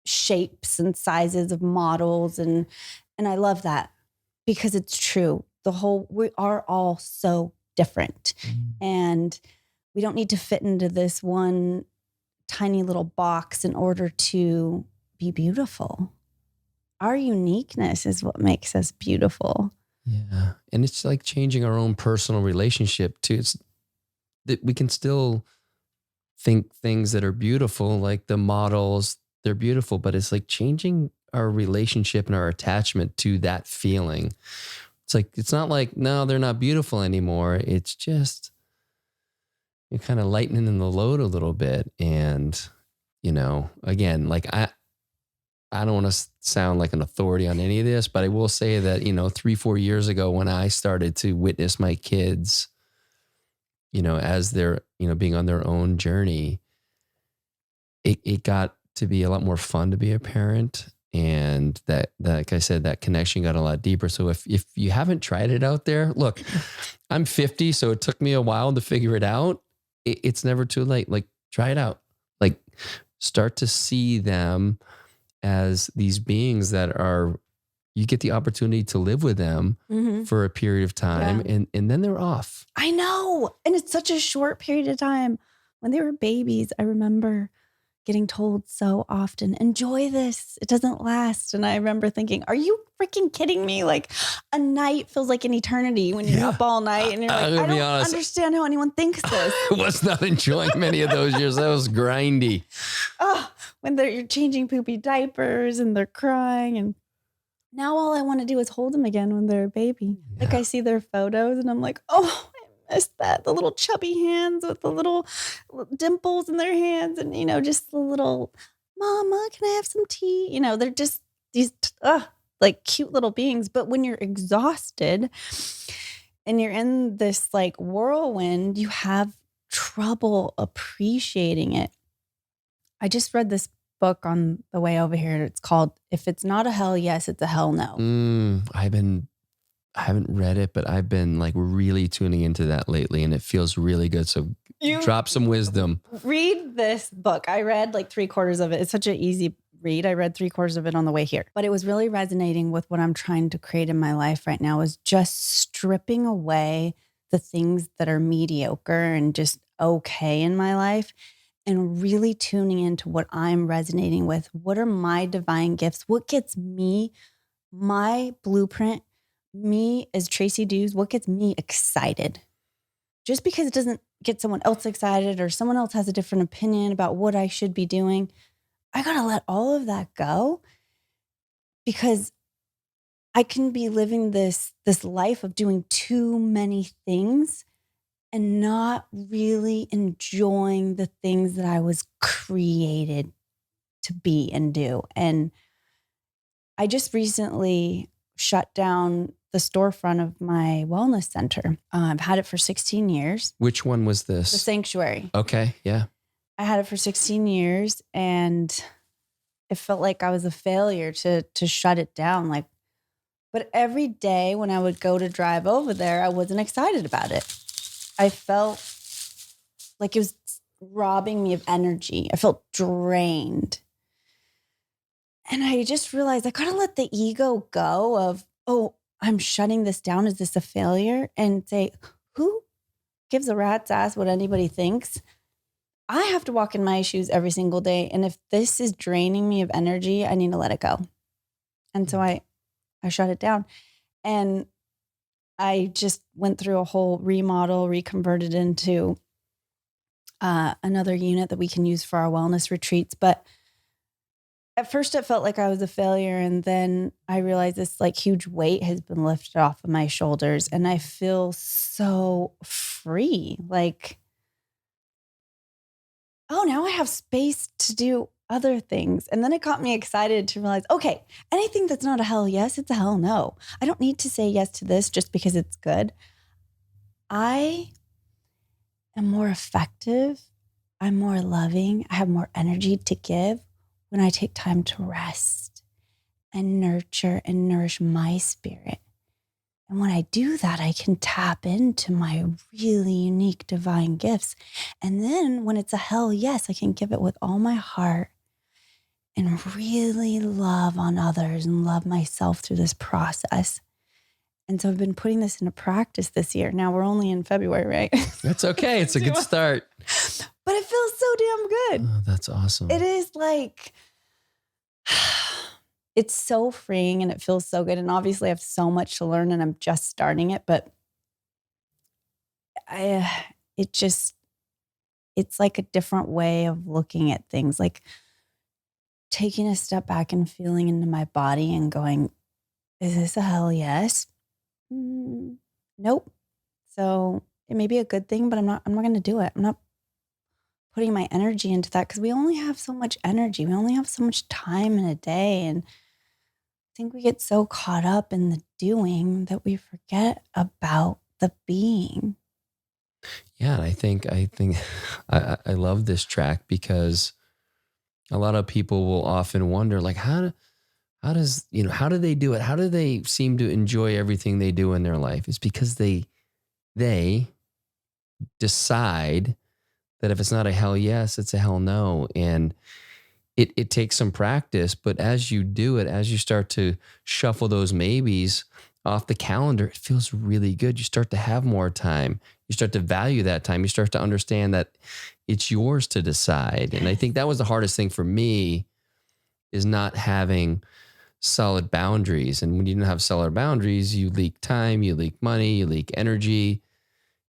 shapes and sizes of models. And I love that, because it's true. We are all so different, and we don't need to fit into this one tiny little box in order to be beautiful. Our uniqueness is what makes us beautiful. Yeah. And it's like changing our own personal relationship to it's that we can still think things that are beautiful, like the models, they're beautiful, but it's like changing our relationship and our attachment to that feeling. It's like, it's not like, no, they're not beautiful anymore. It's just, you're kind of lightening in the load a little bit. And, again, like I don't want to sound like an authority on any of this, but I will say that, 3-4 years ago, when I started to witness my kids, as they're, being on their own journey, it got to be a lot more fun to be a parent. And that, like I said, that connection got a lot deeper. So if you haven't tried it out there, look, I'm 50, so it took me a while to figure it out. It's never too late. Like, try it out. Like, start to see them as these beings that are, you get the opportunity to live with them for a period of time, and then they're off. I know. And it's such a short period of time. When they were babies, I remember getting told so often, enjoy this. It doesn't last. And I remember thinking, are you freaking kidding me? Like, a night feels like an eternity when you're up all night, and you're like, I don't understand how anyone thinks this. I was not enjoying many of those years. That was grindy. Oh, when you're changing poopy diapers and they're crying, and now all I want to do is hold them again when they're a baby. Yeah. Like, I see their photos and I'm like, oh, I miss that. The little chubby hands with the little dimples in their hands, and, just the little, mama, can I have some tea? They're just these like cute little beings. But when you're exhausted and you're in this like whirlwind, you have trouble appreciating it. I just read this book on the way over here. It's called If It's Not a Hell Yes, It's a Hell No. I haven't read it, but I've been like really tuning into that lately, and it feels really good. So drop some wisdom. Read this book. I read like 3/4 of it. It's such an easy read. I read 3/4 of it on the way here, but it was really resonating with what I'm trying to create in my life right now, is just stripping away the things that are mediocre and just okay in my life, and really tuning into what I'm resonating with. What are my divine gifts? What gets me, my blueprint, me as Tracy Duhs, what gets me excited? Just because it doesn't get someone else excited, or someone else has a different opinion about what I should be doing, I got to let all of that go, because I can be living this life of doing too many things and not really enjoying the things that I was created to be and do. And I just recently shut down the storefront of my wellness center. I've had it for 16 years. Which one was this? The Sanctuary. Okay. Yeah. I had it for 16 years and it felt like I was a failure to shut it down. Like, but every day when I would go to drive over there, I wasn't excited about it. I felt like it was robbing me of energy. I felt drained. And I just realized I gotta let the ego go of, oh, I'm shutting this down. Is this a failure? And say, who gives a rat's ass what anybody thinks? I have to walk in my shoes every single day. And if this is draining me of energy, I need to let it go. And so I shut it down. And I just went through a whole remodel, reconverted into another unit that we can use for our wellness retreats. But at first it felt like I was a failure. And then I realized this like huge weight has been lifted off of my shoulders and I feel so free. Like, oh, now I have space to do other things. And then it got me excited to realize, okay, anything that's not a hell yes, it's a hell no. I don't need to say yes to this just because it's good. I am more effective. I'm more loving. I have more energy to give when I take time to rest and nurture and nourish my spirit. And when I do that, I can tap into my really unique divine gifts. And then when it's a hell yes, I can give it with all my heart and really love on others and love myself through this process. And so I've been putting this into practice this year. Now we're only in February, right? That's okay. It's a good start. But it feels so damn good. Oh, that's awesome. It is like, it's so freeing and it feels so good. And obviously I have so much to learn and I'm just starting it, but it's like a different way of looking at things, like taking a step back and feeling into my body and going, is this a hell yes? Nope. So it may be a good thing, but I'm not going to do it. I'm not putting my energy into that because we only have so much energy. We only have so much time in a day. And I think we get so caught up in the doing that we forget about the being. Yeah. And I think I love this track because a lot of people will often wonder, like, how do they do it? How do they seem to enjoy everything they do in their life? It's because they decide that if it's not a hell yes, it's a hell no. And it takes some practice, but as you do it, as you start to shuffle those maybes off the calendar, it feels really good. You start to have more time. You start to value that time. You start to understand that it's yours to decide. And I think that was the hardest thing for me, is not having solid boundaries. And when you don't have solid boundaries, you leak time, you leak money, you leak energy.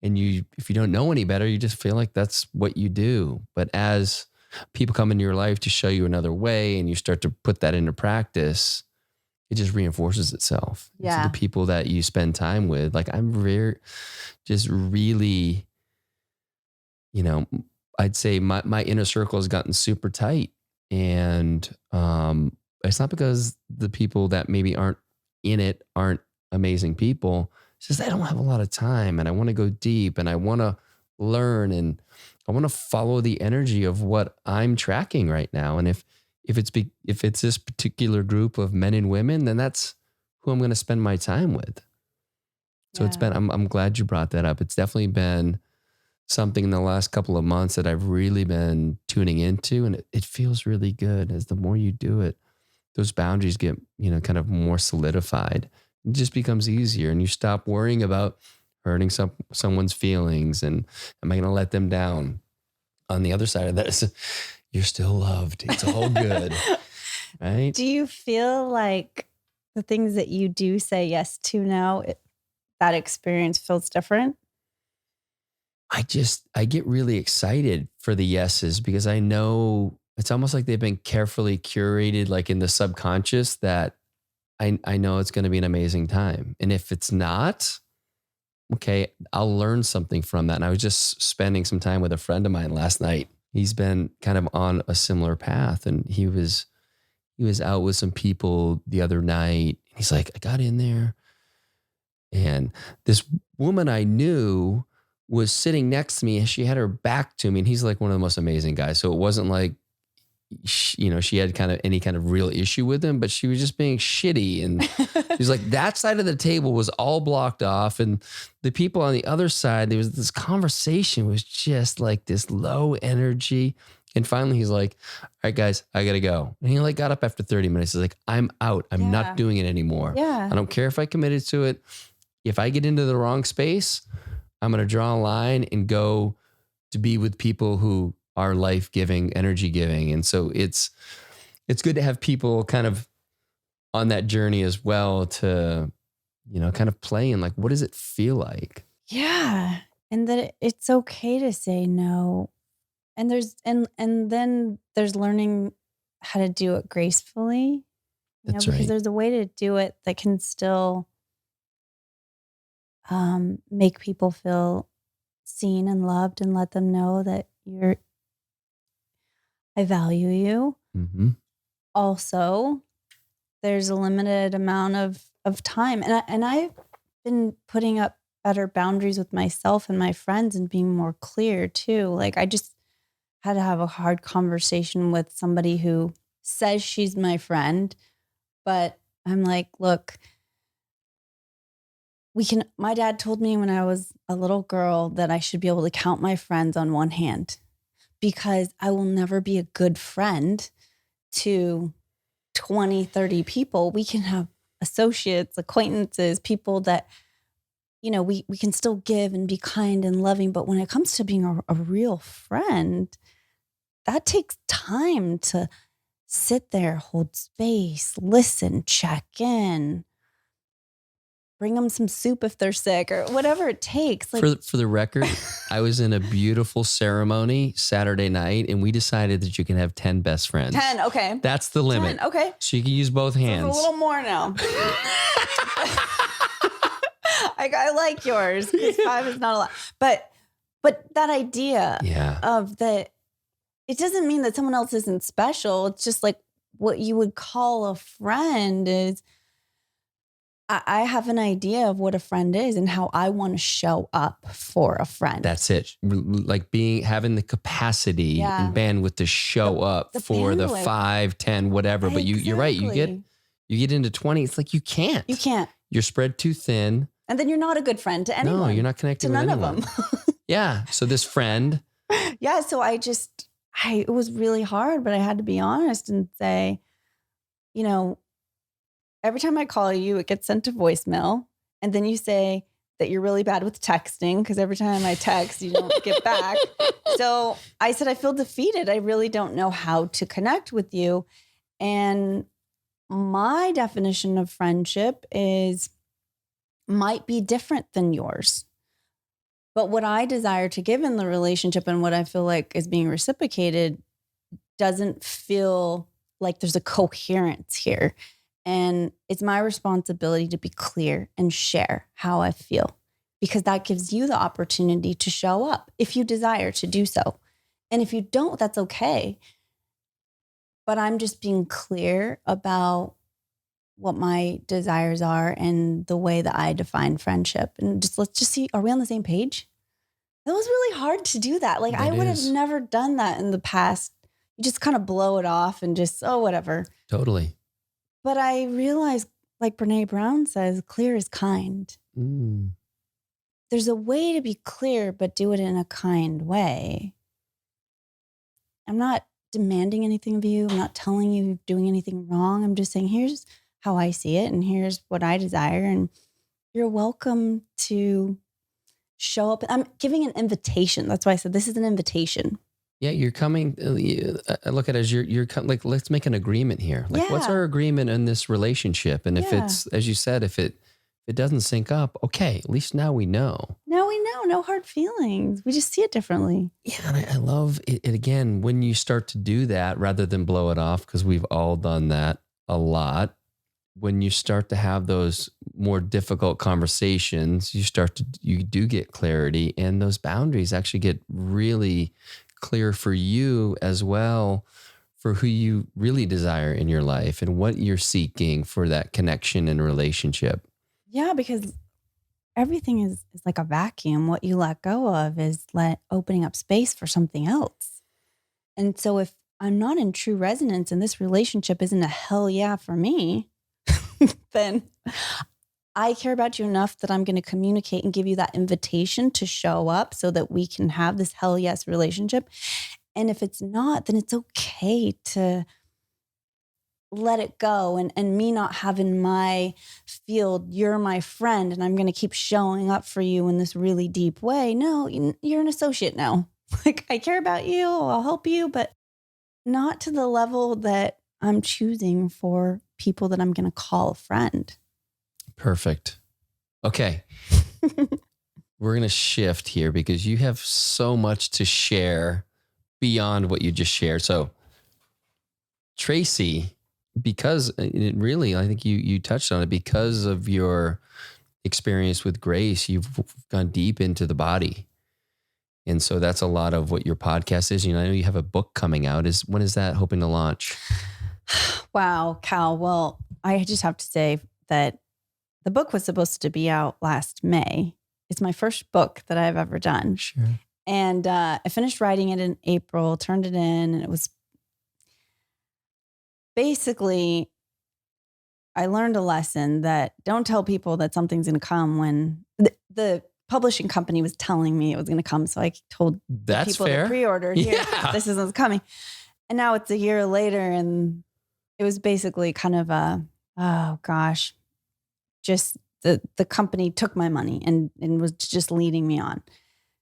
And if you don't know any better, you just feel like that's what you do. But as people come into your life to show you another way and you start to put that into practice, it just reinforces itself. Yeah. So the people that you spend time with, like I'm really, I'd say my inner circle has gotten super tight. And it's not because the people that maybe aren't in it aren't amazing people. It's just I don't have a lot of time and I want to go deep and I want to learn and I want to follow the energy of what I'm tracking right now. And if it's this particular group of men and women, then that's who I'm going to spend my time with. So It's been, I'm glad you brought that up. It's definitely been something in the last couple of months that I've really been tuning into, and it feels really good. As the more you do it, those boundaries get, kind of more solidified. It just becomes easier and you stop worrying about hurting someone's feelings and am I going to let them down? On the other side of that, you're still loved. It's all good. Right? Do you feel like the things that you do say yes to now, that experience feels different? I get really excited for the yeses because I know it's almost like they've been carefully curated, like in the subconscious, that I know it's going to be an amazing time. And if it's not, okay, I'll learn something from that. And I was just spending some time with a friend of mine last night. He's been kind of on a similar path, and he was out with some people the other night. He's like, I got in there, and this woman I knew was sitting next to me, and she had her back to me. And he's like one of the most amazing guys. So it wasn't like, she had kind of any kind of real issue with him, but she was just being shitty. And she's like, that side of the table was all blocked off. And the people on the other side, there was this conversation was just like this low energy. And finally he's like, all right, guys, I got to go. And he like got up after 30 minutes. He's like, I'm out. I'm not doing it anymore. Yeah. I don't care if I committed to it. If I get into the wrong space, I'm going to draw a line and go to be with people who are life-giving, energy-giving. And so it's good to have people kind of on that journey as well to, kind of play in like, what does it feel like? Yeah. And that it's okay to say no. And then there's learning how to do it gracefully. That's because right. there's a way to do it that can still make people feel seen and loved, and let them know that I value you. Mm-hmm. Also, there's a limited amount of time. And I've been putting up better boundaries with myself and my friends and being more clear too. Like I just had to have a hard conversation with somebody who says she's my friend, but I'm like, look, my dad told me when I was a little girl that I should be able to count my friends on one hand, because I will never be a good friend to 20, 30 people. We can have associates, acquaintances, people that, we can still give and be kind and loving. But when it comes to being a real friend, that takes time to sit there, hold space, listen, check in, bring them some soup if they're sick or whatever it takes. Like, for the record, I was in a beautiful ceremony Saturday night, and we decided that you can have 10 best friends. 10, okay. That's the limit. 10, okay. So you can use both hands. So it's a little more now. I like yours, because 5 is not a lot. But that idea of that, it doesn't mean that someone else isn't special. It's just like what you would call a friend is, I have an idea of what a friend is and how I want to show up for a friend. That's it. Like having the capacity and bandwidth to show up for the 5, 10, whatever. But you're right. You get into 20. It's like, you can't. You're spread too thin. And then you're not a good friend to anyone. No, you're not connecting to with none anyone. of them. Yeah. So this friend. Yeah. So it was really hard, but I had to be honest and say, every time I call you, it gets sent to voicemail. And then you say that you're really bad with texting, because every time I text, you don't get back. So I said, I feel defeated. I really don't know how to connect with you. And my definition of friendship might be different than yours. But what I desire to give in the relationship and what I feel like is being reciprocated doesn't feel like there's a coherence here. And it's my responsibility to be clear and share how I feel, because that gives you the opportunity to show up if you desire to do so. And if you don't, that's okay. But I'm just being clear about what my desires are and the way that I define friendship. And let's just see, are we on the same page? It was really hard to do that. Like, I would have never done that in the past. You just kind of blow it off and just, whatever. Totally. But I realized, like Brene Brown says, clear is kind. Mm. There's a way to be clear, but do it in a kind way. I'm not demanding anything of you. I'm not telling you you're doing anything wrong. I'm just saying, here's how I see it, and here's what I desire. And you're welcome to show up. I'm giving an invitation. That's why I said this is an invitation. Yeah, you're coming. I look at it as you're like, let's make an agreement here. Like, what's our agreement in this relationship? And if it's, as you said, if it doesn't sync up, okay, at least now we know. Now we know. No hard feelings. We just see it differently. Yeah, and I love it again when you start to do that rather than blow it off, because we've all done that a lot. when you start to have those more difficult conversations, you do get clarity, and those boundaries actually get really clear for you as well, for who you really desire in your life and what you're seeking for that connection and relationship. Yeah, because everything is like a vacuum. What you let go of is opening up space for something else. And so if I'm not in true resonance and this relationship isn't a hell yeah for me, then I care about you enough that I'm going to communicate and give you that invitation to show up so that we can have this hell yes relationship. And if it's not, then it's okay to let it go. And me not having my field, you're my friend, and I'm going to keep showing up for you in this really deep way. No, you're an associate now. Like, I care about you, I'll help you, but not to the level that I'm choosing for people that I'm going to call a friend. Perfect. Okay. We're going to shift here because you have so much to share beyond what you just shared. So, Tracy, because it really, I think you touched on it, because of your experience with Grace, you've gone deep into the body. And so that's a lot of what your podcast is. You know, I know you have a book coming out. When is that hoping to launch? Wow, Cal. Well, I just have to say that the book was supposed to be out last May. It's my first book that I've ever done. Sure. And I finished writing it in April, turned it in, and it was basically, I learned a lesson that don't tell people that something's going to come when the publishing company was telling me it was going to come. So I told That's people fair. that pre-ordered, this isn't coming. And now it's a year later, and it was basically kind of just the company took my money and was just leading me on.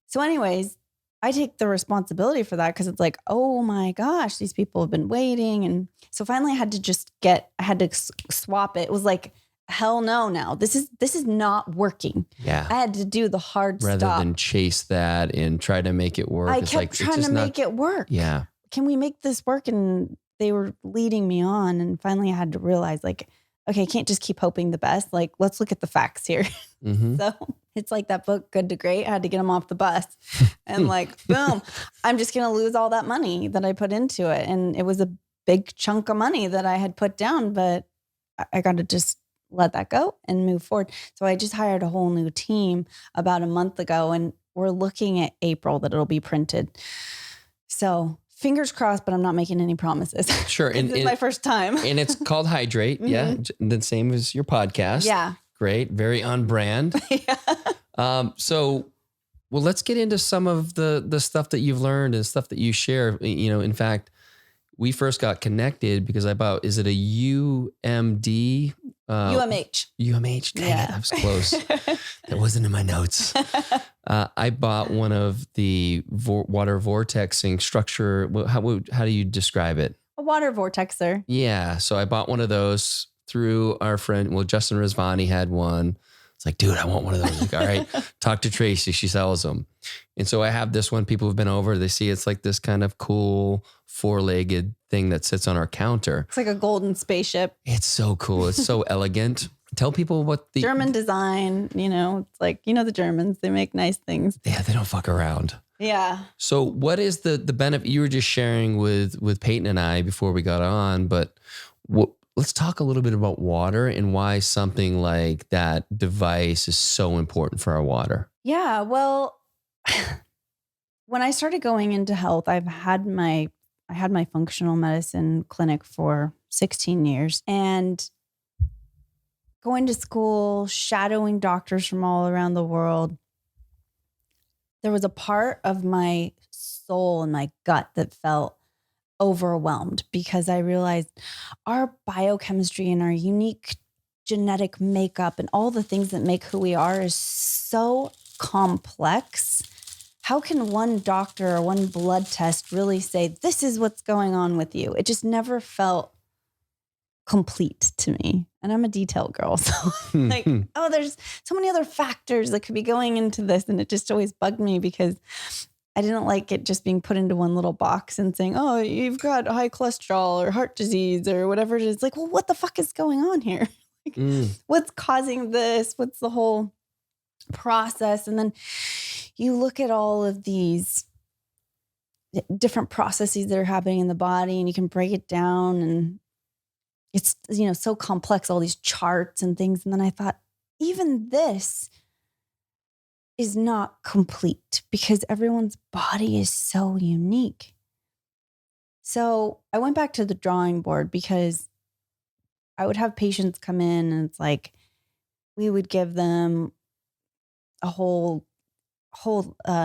So anyways, I take the responsibility for that because it's like, oh my gosh, these people have been waiting. And so finally I had to swap it. It was like, hell no, now this is not working. Yeah. I had to do the hard rather stop. than chase that and try to make it work. I kept trying to make it work. Yeah. Can we make this work? And they were leading me on. And finally I had to realize, like, okay, I can't just keep hoping the best. Like, let's look at the facts here. Mm-hmm. So it's like that book, Good to Great. I had to get them off the bus and like, boom, I'm just going to lose all that money that I put into it. And it was a big chunk of money that I had put down, but I got to just let that go and move forward. So I just hired a whole new team about a month ago, and we're looking at April that it'll be printed. So fingers crossed, but I'm not making any promises. Sure. And this is my first time. And it's called Hydrate. Yeah. The same as your podcast. Yeah. Great. Very on brand. Yeah. So, well, let's get into some of the stuff that you've learned and stuff that you share. You know, in fact, we first got connected because I bought, is it a UMD? UMH. UMH. Dang it. I was close. That wasn't in my notes. I bought one of the water vortexing structure. How do you describe it? A water vortexer. Yeah. So I bought one of those through our friend. Well, Justin Rizvani had one. It's like, dude, I want one of those. Like, all right, talk to Tracy. She sells them. And so I have this one. People have been over. They see it's like this kind of cool 4-legged thing that sits on our counter. It's like a golden spaceship. It's so cool. It's so elegant. Tell people what the German design, it's like, the Germans, they make nice things. Yeah, they don't fuck around. Yeah. So what is the benefit you were just sharing with Peyton and I before we got on, but let's talk a little bit about water and why something like that device is so important for our water. Yeah. Well, when I started going into health, I had my functional medicine clinic for 16 years, and going to school, shadowing doctors from all around the world, there was a part of my soul and my gut that felt overwhelmed because I realized our biochemistry and our unique genetic makeup and all the things that make who we are is so complex. How can one doctor or one blood test really say, this is what's going on with you? It just never felt complete to me. And I'm a detail girl. So there's so many other factors that could be going into this. And it just always bugged me because I didn't like it just being put into one little box and saying, oh, you've got high cholesterol or heart disease or whatever it is. Like, well, what the fuck is going on here? What's causing this? What's the whole process? And then you look at all of these different processes that are happening in the body, and you can break it down, and it's, so complex, all these charts and things. And then I thought, even this is not complete because everyone's body is so unique. So I went back to the drawing board because I would have patients come in, and it's like we would give them a whole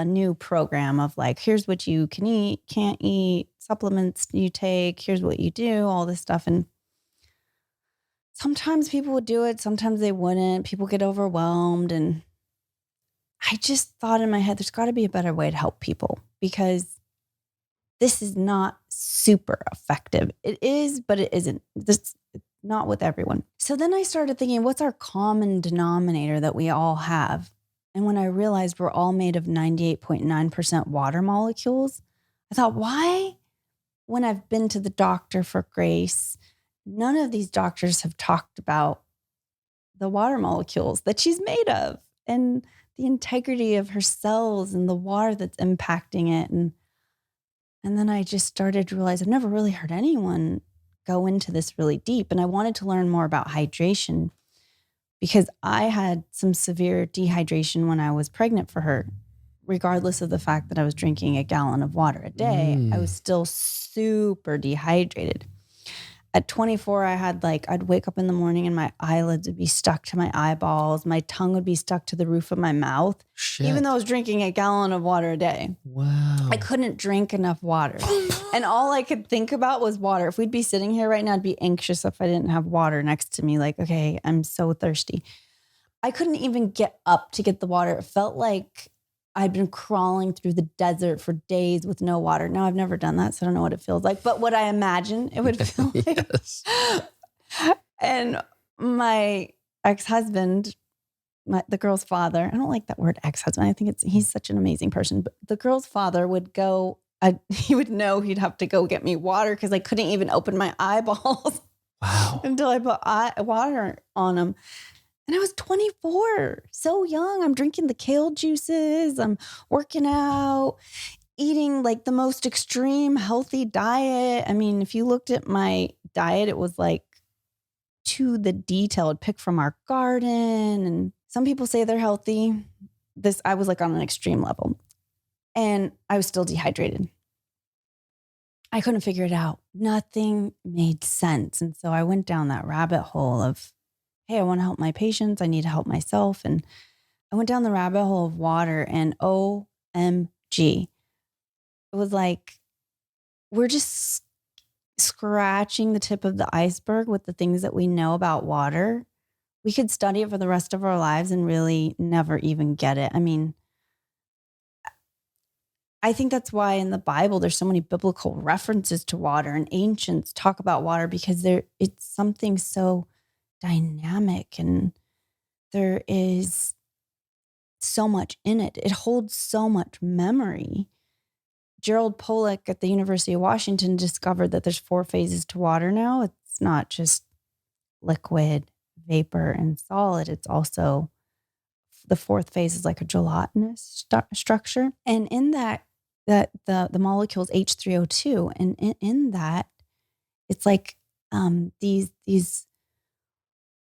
new program of like, here's what you can eat, can't eat, supplements you take, here's what you do, all this stuff. And sometimes people would do it, sometimes they wouldn't. People get overwhelmed. And I just thought in my head, there's got to be a better way to help people because this is not super effective. It is, but it isn't. This not with everyone. So then I started thinking, what's our common denominator that we all have? And when I realized we're all made of 98.9% water molecules, I thought, why, when I've been to the doctor for Grace, none of these doctors have talked about the water molecules that she's made of and the integrity of her cells and the water that's impacting it. And then I just started to realize I've never really heard anyone go into this really deep. And I wanted to learn more about hydration because I had some severe dehydration when I was pregnant for her. Regardless of the fact that I was drinking a gallon of water a day, I was still super dehydrated. At 24, I had I'd wake up in the morning and my eyelids would be stuck to my eyeballs. My tongue would be stuck to the roof of my mouth, even though I was drinking a gallon of water a day. Wow. I couldn't drink enough water. And all I could think about was water. If we'd be sitting here right now, I'd be anxious if I didn't have water next to me. Like, okay, I'm so thirsty. I couldn't even get up to get the water. It felt like I'd been crawling through the desert for days with no water. Now, I've never done that, so I don't know what it feels like. But what I imagine it would feel like. And my ex-husband, the girl's father, I don't like that word ex-husband. I think he's such an amazing person. But the girl's father would go, he would know he'd have to go get me water because I couldn't even open my eyeballs until I put water on them. And I was 24, so young. I'm drinking the kale juices. I'm working out, eating the most extreme healthy diet. I mean, if you looked at my diet, it was to the detail. I'd pick from our garden. And some people say they're healthy. I was on an extreme level. And I was still dehydrated. I couldn't figure it out. Nothing made sense. And so I went down that rabbit hole of, hey, I want to help my patients. I need to help myself. And I went down the rabbit hole of water, and OMG. It was we're just scratching the tip of the iceberg with the things that we know about water. We could study it for the rest of our lives and really never even get it. I mean, I think that's why in the Bible, there's so many biblical references to water, and ancients talk about water because it's something so dynamic, and there is so much in it. It holds so much memory. Gerald Pollack at the University of Washington discovered that there's 4 phases to water now. It's not just liquid, vapor, and solid. It's also the 4th phase is like a gelatinous structure. And in that the molecule is H3O2. And in that, it's these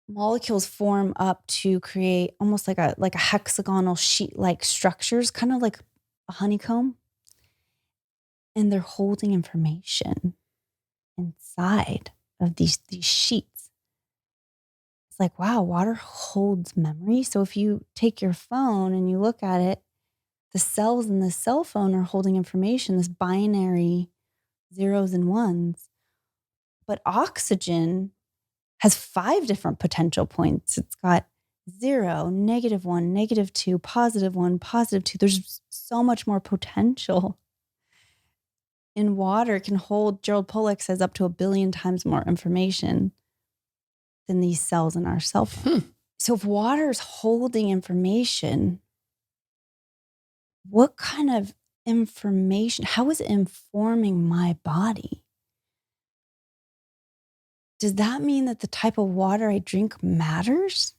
molecules form up to create almost like a hexagonal sheet-like structures, kind of like a honeycomb. And they're holding information inside of these sheets. It's wow, water holds memory. So if you take your phone and you look at it, the cells in the cell phone are holding information, this binary zeros and ones. But oxygen has 5 different potential points. It's got 0, -1, -2, +1, +2. There's so much more potential. In water, can hold, Gerald Pollack says, up to 1 billion times more information than these cells in our cell phone. So if water is holding information, what kind of information, how is it informing my body? does that mean that the type of water I drink matters?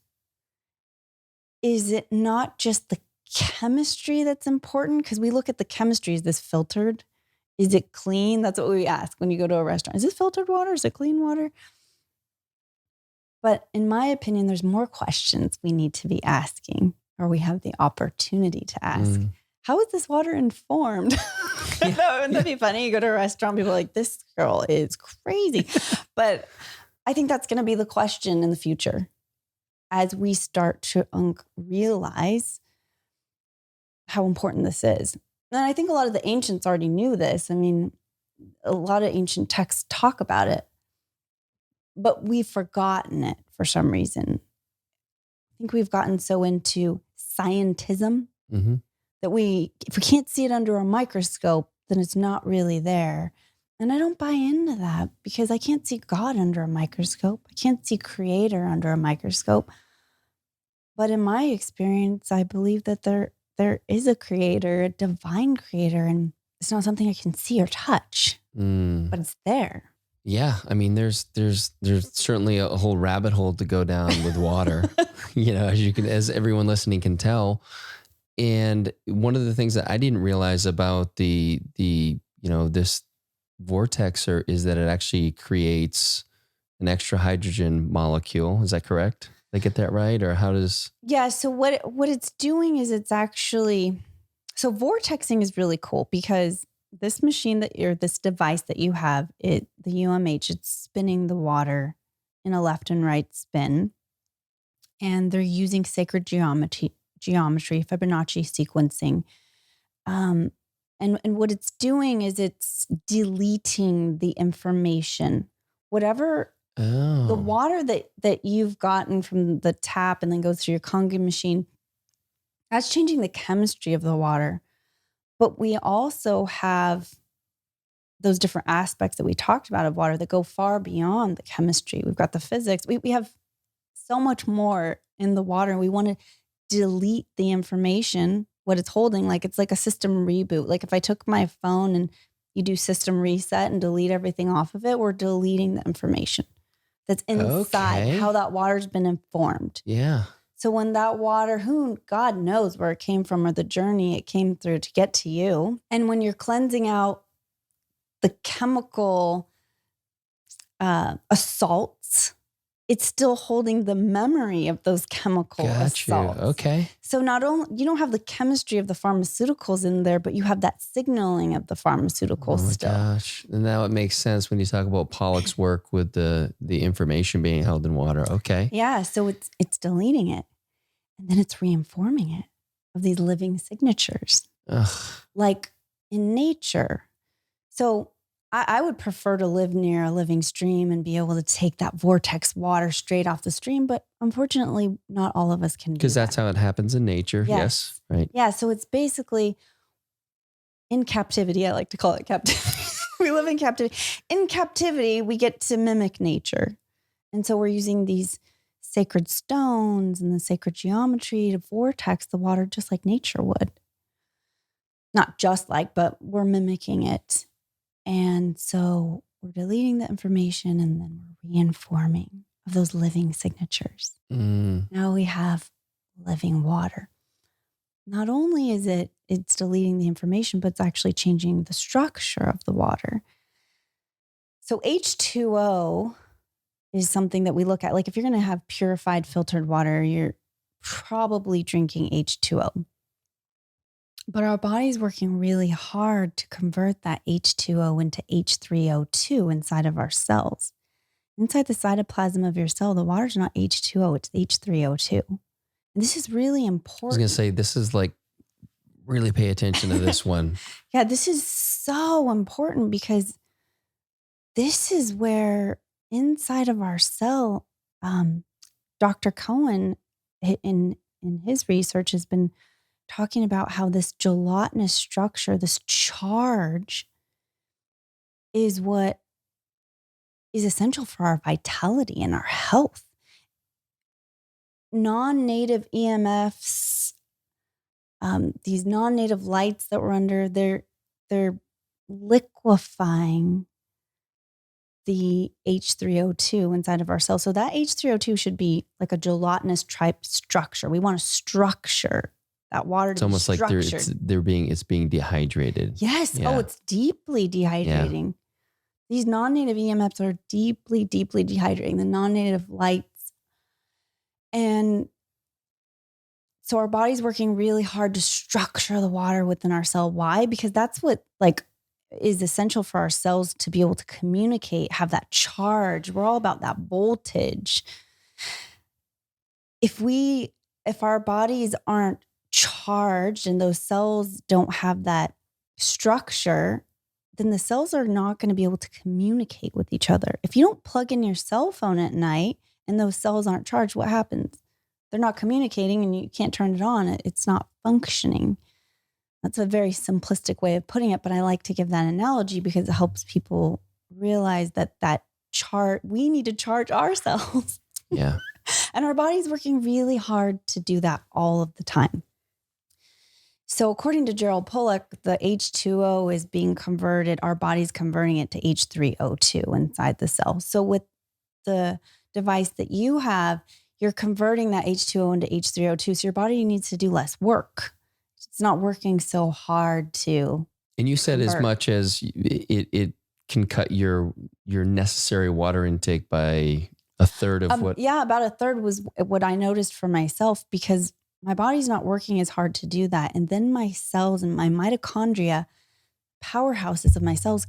Is it not just the chemistry that's important? Because we look at the chemistry. Is this filtered? Is it clean? That's what we ask when you go to a restaurant. Is this filtered water? Is it clean water? But in my opinion, there's more questions we need to be asking, or we have the opportunity to ask. How is this water informed? Wouldn't that be funny? You go to a restaurant, people are like, this girl is crazy. But I think that's going to be the question in the future as we start to realize how important this is. And I think a lot of the ancients already knew this. I mean, a lot of ancient texts talk about it, but we've forgotten it for some reason. I think we've gotten so into scientism that if we can't see it under a microscope, then it's not really there. And I don't buy into that because I can't see God under a microscope. I can't see Creator under a microscope. But in my experience, I believe that there is a Creator, a divine Creator, and it's not something I can see or touch, but it's there. Yeah, I mean, there's certainly a whole rabbit hole to go down with water, as everyone listening can tell. And one of the things that I didn't realize about the this vortexer is that it actually creates an extra hydrogen molecule. Is that correct? Did I get that right? Or how does? Yeah. So what it's doing is it's actually, so vortexing is really cool because this machine this device that you have, the UMH, it's spinning the water in a left and right spin. And they're using sacred geometry, Fibonacci sequencing. And what it's doing is it's deleting the information. Whatever the water that you've gotten from the tap and then goes through your Kangen machine, that's changing the chemistry of the water. But we also have those different aspects that we talked about of water that go far beyond the chemistry. We've got the physics. We have so much more in the water. We want to delete the information, what it's holding. Like it's like a system reboot. Like if I took my phone and you do system reset and delete everything off of it, we're deleting the information that's inside how that water's been informed. Yeah. So when that water, God knows where it came from or the journey it came through to get to you. And when you're cleansing out the chemical assaults, it's still holding the memory of those chemical assaults. Okay. So not only, you don't have the chemistry of the pharmaceuticals in there, but you have that signaling of the pharmaceuticals still. Oh my gosh. And now it makes sense when you talk about Pollack's work with the information being held in water. Okay. Yeah. So it's deleting it and then it's reinforming it of these living signatures. Like in nature. So I would prefer to live near a living stream and be able to take that vortex water straight off the stream. But unfortunately, not all of us can do that. Because that's how it happens in nature. Yes. Right. Yeah. So it's basically in captivity. I like to call it captivity. We live in captivity. In captivity, we get to mimic nature. And so we're using these sacred stones and the sacred geometry to vortex the water just like nature would. Not just like, but we're mimicking it. And so we're deleting the information and then we're reinforming of those living signatures. Now we have living water. Not only is it's deleting the information, but it's actually changing the structure of the water. So H2O is something that we look at. Like if you're going to have purified filtered water, you're probably drinking H2O. But our body's working really hard to convert that H2O into H3O2 inside of our cells. Inside the cytoplasm of your cell, the water's not H2O, it's H3O2. And this is really important. I was going to say, this is like, really pay attention to this one. Yeah, this is so important because this is where inside of our cell, Dr. Cohen in his research has been talking about how this gelatinous structure, this charge, is what is essential for our vitality and our health. Non-native EMFs, these non-native lights that we're under, they're liquefying the H3O2 inside of our cells. So that H3O2 should be like a gelatinous type structure. We want to structure that water to It's almost be like structured. it's being dehydrated. Yes. Yeah. Oh, it's deeply dehydrating. These non-native EMFs are deeply, deeply dehydrating, the non-native lights. And so our body's working really hard to structure the water within our cell. Why? Because that's what is essential for our cells to be able to communicate, have that charge. We're all about that voltage. If our bodies aren't charged and those cells don't have that structure, then the cells are not going to be able to communicate with each other. If you don't plug in your cell phone at night and those cells aren't charged, what happens? They're not communicating and you can't turn it on. It's not functioning. That's a very simplistic way of putting it, but I like to give that analogy because it helps people realize that we need to charge ourselves. Yeah. And our body's working really hard to do that all of the time. So according to Gerald Pollack, the H2O is being converted, our body's converting it to H3O2 inside the cell. So with the device that you have, you're converting that H2O into H3O2. So your body needs to do less work. It's not working so hard to. And you said as much as it can cut your necessary water intake by a third of what? Yeah, about a third was what I noticed for myself because my body's not working as hard to do that. And then my cells and my mitochondria, powerhouses of my cells,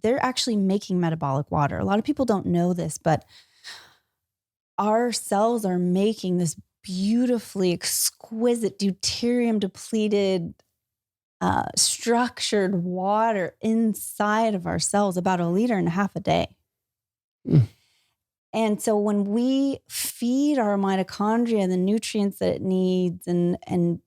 they're actually making metabolic water. A lot of people don't know this, but our cells are making this beautifully exquisite deuterium depleted structured water inside of our cells, about 1.5 liters a day. And so when we feed our mitochondria the nutrients that it needs and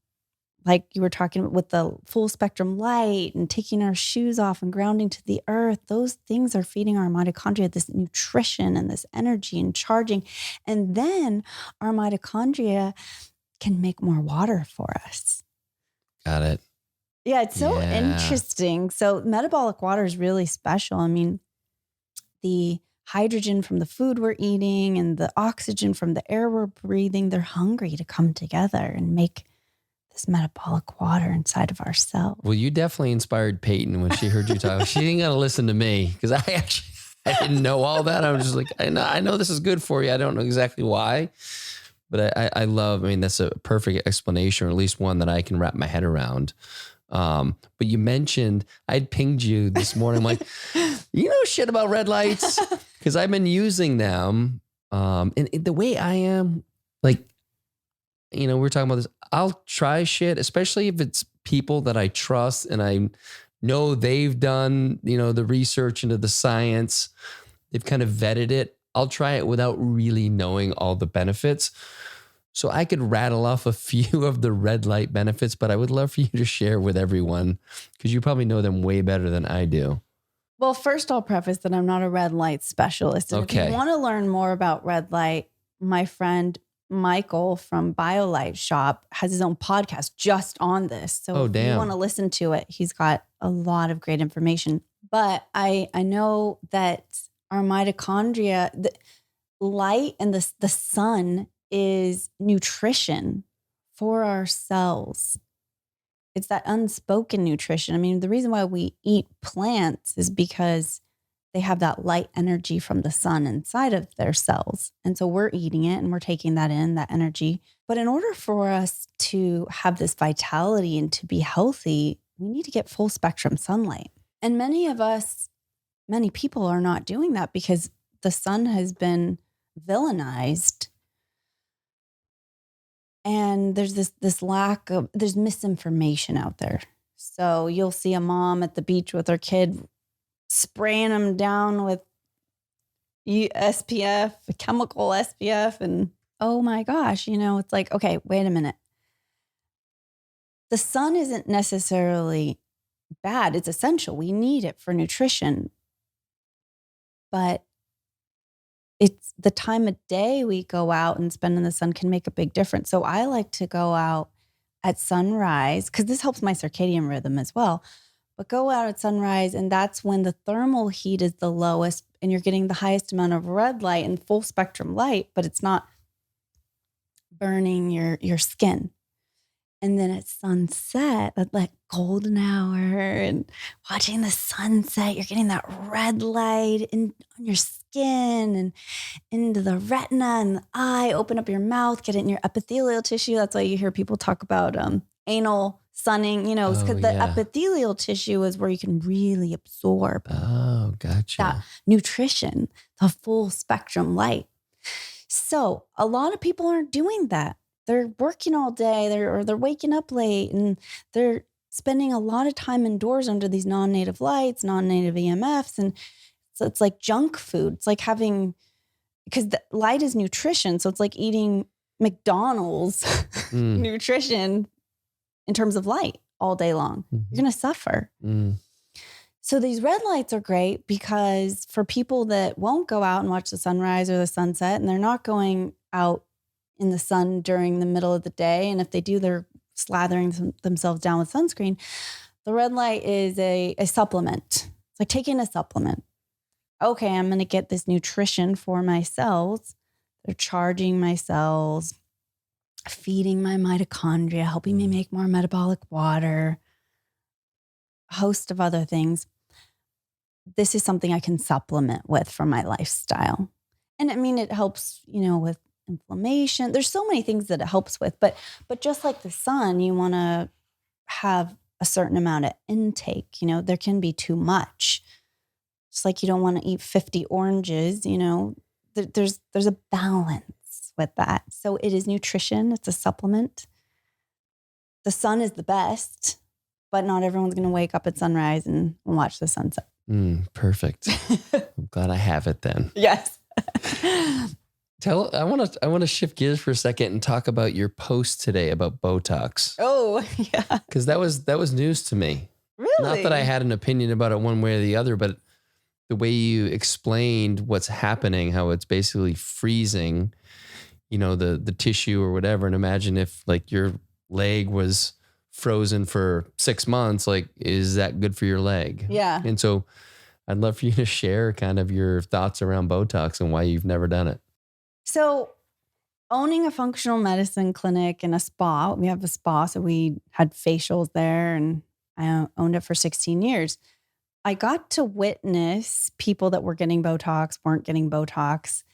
like you were talking about with the full spectrum light and taking our shoes off and grounding to the earth, those things are feeding our mitochondria this nutrition and this energy and charging. And then our mitochondria can make more water for us. Got it. Yeah, it's so interesting. So metabolic water is really special. I mean, the hydrogen from the food we're eating and the oxygen from the air we're breathing, they're hungry to come together and make this metabolic water inside of our cells. Well, you definitely inspired Peyton when she heard you talk. She ain't got to listen to me because I didn't know all that. I was just like, I know this is good for you. I don't know exactly why, but I mean, that's a perfect explanation, or at least one that I can wrap my head around. But you mentioned, I'd pinged you this morning. I'm like, you know shit about red lights? Because I've been using them. And the way I am, like, we're talking about this. I'll try shit, especially if it's people that I trust and I know they've done, the research into the science. They've kind of vetted it. I'll try it without really knowing all the benefits. So I could rattle off a few of the red light benefits, but I would love for you to share with everyone because you probably know them way better than I do. Well, first I'll preface that I'm not a red light specialist. And Okay. If you want to learn more about red light, my friend Michael from BioLight Shop has his own podcast just on this. So if you want to listen to it, he's got a lot of great information. But I know that our mitochondria, the light and the sun is nutrition for our cells. It's that unspoken nutrition. I mean, the reason why we eat plants is because they have that light energy from the sun inside of their cells. And so we're eating it and we're taking that in, that energy. But in order for us to have this vitality and to be healthy, we need to get full spectrum sunlight. And many people are not doing that because the sun has been villainized. And there's this lack of, there's misinformation out there. So you'll see a mom at the beach with her kid spraying them down with SPF, chemical SPF. And oh my gosh, it's like, okay, wait a minute. The sun isn't necessarily bad. It's essential. We need it for nutrition. But it's the time of day we go out and spend in the sun can make a big difference. So I like to go out at sunrise because this helps my circadian rhythm as well. but go out at sunrise. And that's when the thermal heat is the lowest and you're getting the highest amount of red light and full spectrum light, but it's not burning your skin. And then at sunset, at like golden hour and watching the sunset, you're getting that red light on your skin and into the retina and the eye. Open up your mouth, get it in your epithelial tissue. That's why you hear people talk about anal sunning, because the epithelial tissue is where you can really absorb that nutrition, the full spectrum light. So a lot of people aren't doing that. They're working all day, they're waking up late, and they're spending a lot of time indoors under these non-native lights, non-native EMFs. And so it's like junk food. It's like because the light is nutrition. So it's like eating McDonald's nutrition in terms of light all day long. You're going to suffer. So these red lights are great because for people that won't go out and watch the sunrise or the sunset, and they're not going out in the sun during the middle of the day, and if they do, they're slathering themselves down with sunscreen. The red light is a supplement. It's like taking a supplement. Okay, I'm going to get this nutrition for my cells. They're charging my cells, feeding my mitochondria, helping me make more metabolic water, a host of other things. This is something I can supplement with for my lifestyle. And I mean, it helps, with inflammation. There's so many things that it helps with, but just like the sun, you want to have a certain amount of intake. There can be too much. Just like you don't want to eat 50 oranges, there's a balance with that. So it is nutrition. It's a supplement. The sun is the best, but not everyone's going to wake up at sunrise and watch the sunset. Perfect. I'm glad I have it then. Yes. I want to shift gears for a second and talk about your post today about Botox. Oh, yeah. Because that was news to me. Really? Not that I had an opinion about it one way or the other, but the way you explained what's happening, how it's basically freezing, the tissue or whatever. And imagine if like your leg was frozen for 6 months, like, is that good for your leg? Yeah. And so I'd love for you to share kind of your thoughts around Botox and why you've never done it. So owning a functional medicine clinic and a spa, we have a spa, so we had facials there and I owned it for 16 years. I got to witness people that were getting Botox, weren't getting Botox.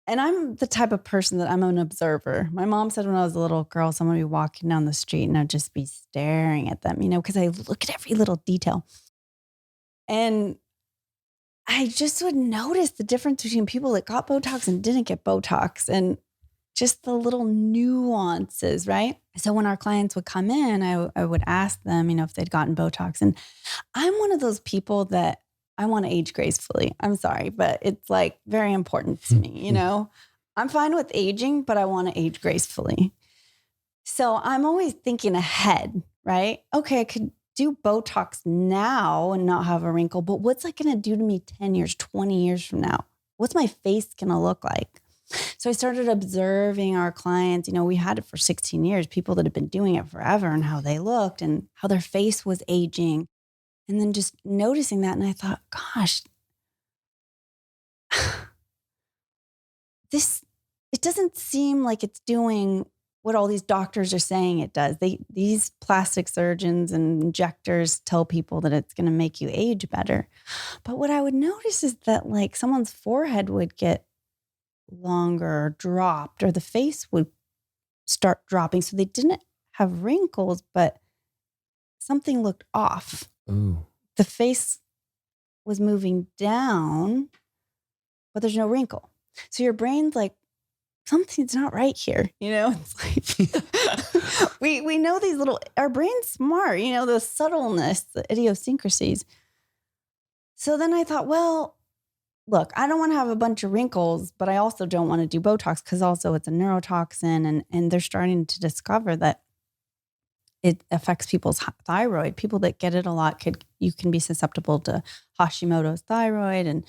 And I'm the type of person that I'm an observer. My mom said when I was a little girl, someone would be walking down the street and I'd just be staring at them, because I look at every little detail. And I just would notice the difference between people that got Botox and didn't get Botox and just the little nuances, right? So when our clients would come in, I would ask them, if they'd gotten Botox. And I'm one of those people that I want to age gracefully. I'm sorry, but it's like very important to me, I'm fine with aging, but I want to age gracefully. So I'm always thinking ahead, right? Okay, I could do Botox now and not have a wrinkle, but what's that going to do to me 10 years, 20 years from now? What's my face going to look like? So I started observing our clients. We had it for 16 years, people that had been doing it forever and how they looked and how their face was aging. And then just noticing that. And I thought, gosh, it doesn't seem like it's doing what all these doctors are saying it does. These plastic surgeons and injectors tell people that it's going to make you age better. But what I would notice is that like someone's forehead would get longer or dropped, or the face would start dropping. So they didn't have wrinkles, but something looked off. Ooh. The face was moving down, but there's no wrinkle. So your brain's like, something's not right here. It's like, we know our brain's smart, the subtleness, the idiosyncrasies. So then I thought, well, look, I don't want to have a bunch of wrinkles, but I also don't want to do Botox because also it's a neurotoxin. And they're starting to discover that it affects people's thyroid. People that get it a lot you can be susceptible to Hashimoto's thyroid. And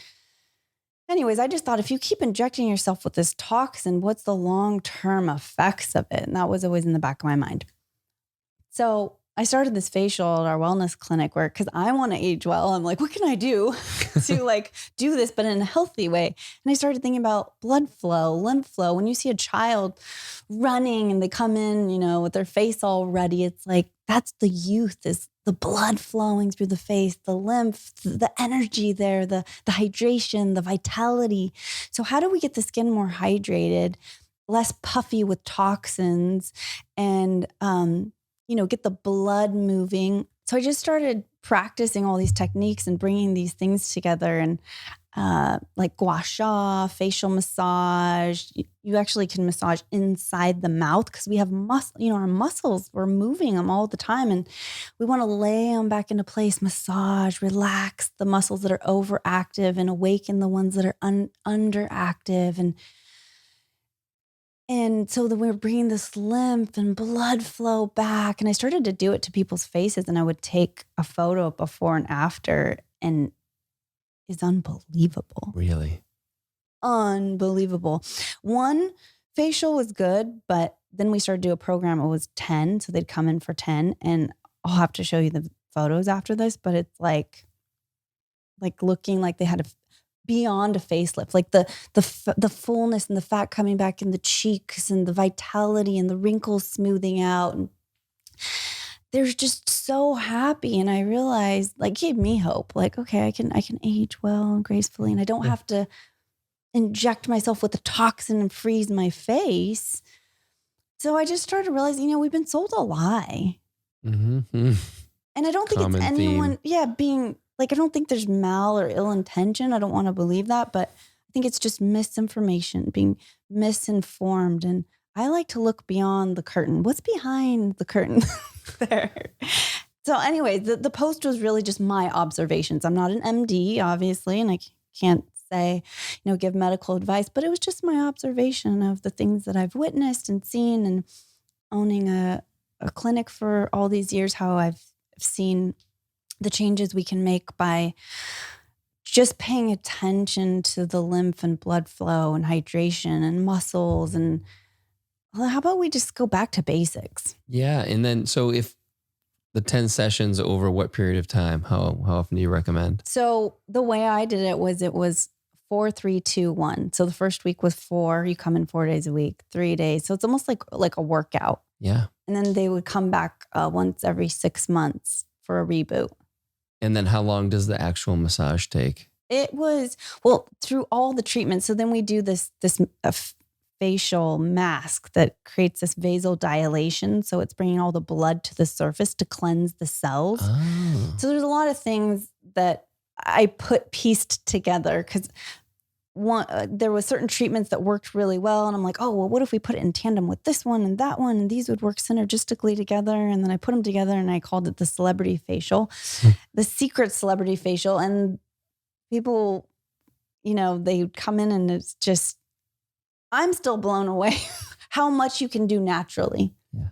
anyways, I just thought if you keep injecting yourself with this toxin, what's the long-term effects of it? And that was always in the back of my mind. So I started this facial at our wellness clinic where, cause I want to age well. I'm like, what can I do to like do this, but in a healthy way? And I started thinking about blood flow, lymph flow. When you see a child running and they come in, with their face all ruddy, it's like, that's the youth, is the blood flowing through the face, the lymph, the energy there, the hydration, the vitality. So how do we get the skin more hydrated, less puffy with toxins, and, get the blood moving? So I just started practicing all these techniques and bringing these things together, and like gua sha, facial massage. You actually can massage inside the mouth because we have our muscles, we're moving them all the time, and we want to lay them back into place, massage, relax the muscles that are overactive and awaken the ones that are underactive. And so then we were bringing this lymph and blood flow back. And I started to do it to people's faces, and I would take a photo before and after, and it's unbelievable. Really? Unbelievable. One facial was good, but then we started to do a program. It was 10. So they'd come in for 10, and I'll have to show you the photos after this, but it's like looking like they had beyond a facelift, like the fullness and the fat coming back in the cheeks and the vitality and the wrinkles smoothing out. And they're just so happy. And I realized, like, gave me hope. Like, okay, I can age well and gracefully, and I don't have to inject myself with a toxin and freeze my face. So I just started realizing, we've been sold a lie. Mm-hmm. And I don't think Common it's anyone, being like, I don't think there's mal or ill intention. I don't want to believe that, but I think it's just misinformation, being misinformed. And I like to look beyond the curtain. What's behind the curtain there? So anyway, the post was really just my observations. I'm not an MD, obviously, and I can't say, give medical advice, but it was just my observation of the things that I've witnessed and seen, and owning a clinic for all these years, how I've seen the changes we can make by just paying attention to the lymph and blood flow and hydration and muscles. And how about we just go back to basics? Yeah. And then, so if the 10 sessions, over what period of time, how often do you recommend? So the way I did it was 4, 3, 2, 1. So the first week was 4, you come in 4 days a week, 3 days. So it's almost like a workout. Yeah. And then they would come back once every 6 months for a reboot. And then how long does the actual massage take? It was, through all the treatments. So then we do this facial mask that creates this vasodilation. So it's bringing all the blood to the surface to cleanse the cells. Oh. So there's a lot of things that I pieced together, because there was certain treatments that worked really well. And I'm like, what if we put it in tandem with this one and that one, and these would work synergistically together. And then I put them together, and I called it the celebrity facial, the secret celebrity facial. And people, they come in, and it's just, I'm still blown away how much you can do naturally. Yeah.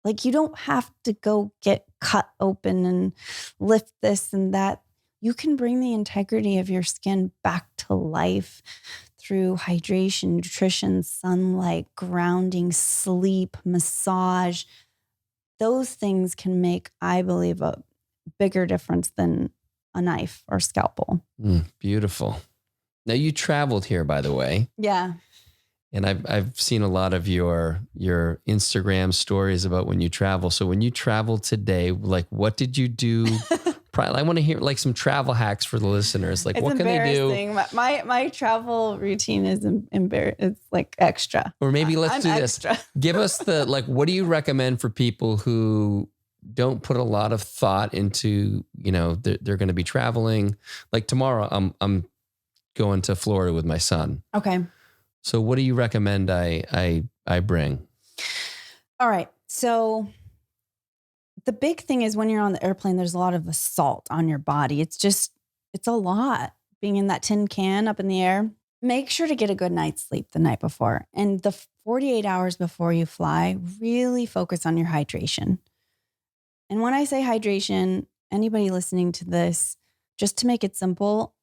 Like, you don't have to go get cut open and lift this and that. You can bring the integrity of your skin back to life through hydration, nutrition, sunlight, grounding, sleep, massage. Those things can make, I believe, a bigger difference than a knife or scalpel. Beautiful. Now, you traveled here, by the way. Yeah. And I've seen a lot of your Instagram stories about when you travel. So when you travel today, like, what did you do? I want to hear like some travel hacks for the listeners. Like, what can they do? My travel routine is it's like extra. Or maybe let's I'm do extra. this. Give us what do you recommend for people who don't put a lot of thought into, they're going to be traveling. Like tomorrow, I'm going to Florida with my son. Okay. So what do you recommend I bring? All right. So the big thing is, when you're on the airplane, there's a lot of assault on your body. It's a lot being in that tin can up in the air. Make sure to get a good night's sleep the night before. And the 48 hours before you fly, really focus on your hydration. And when I say hydration, anybody listening to this, just to make it simple,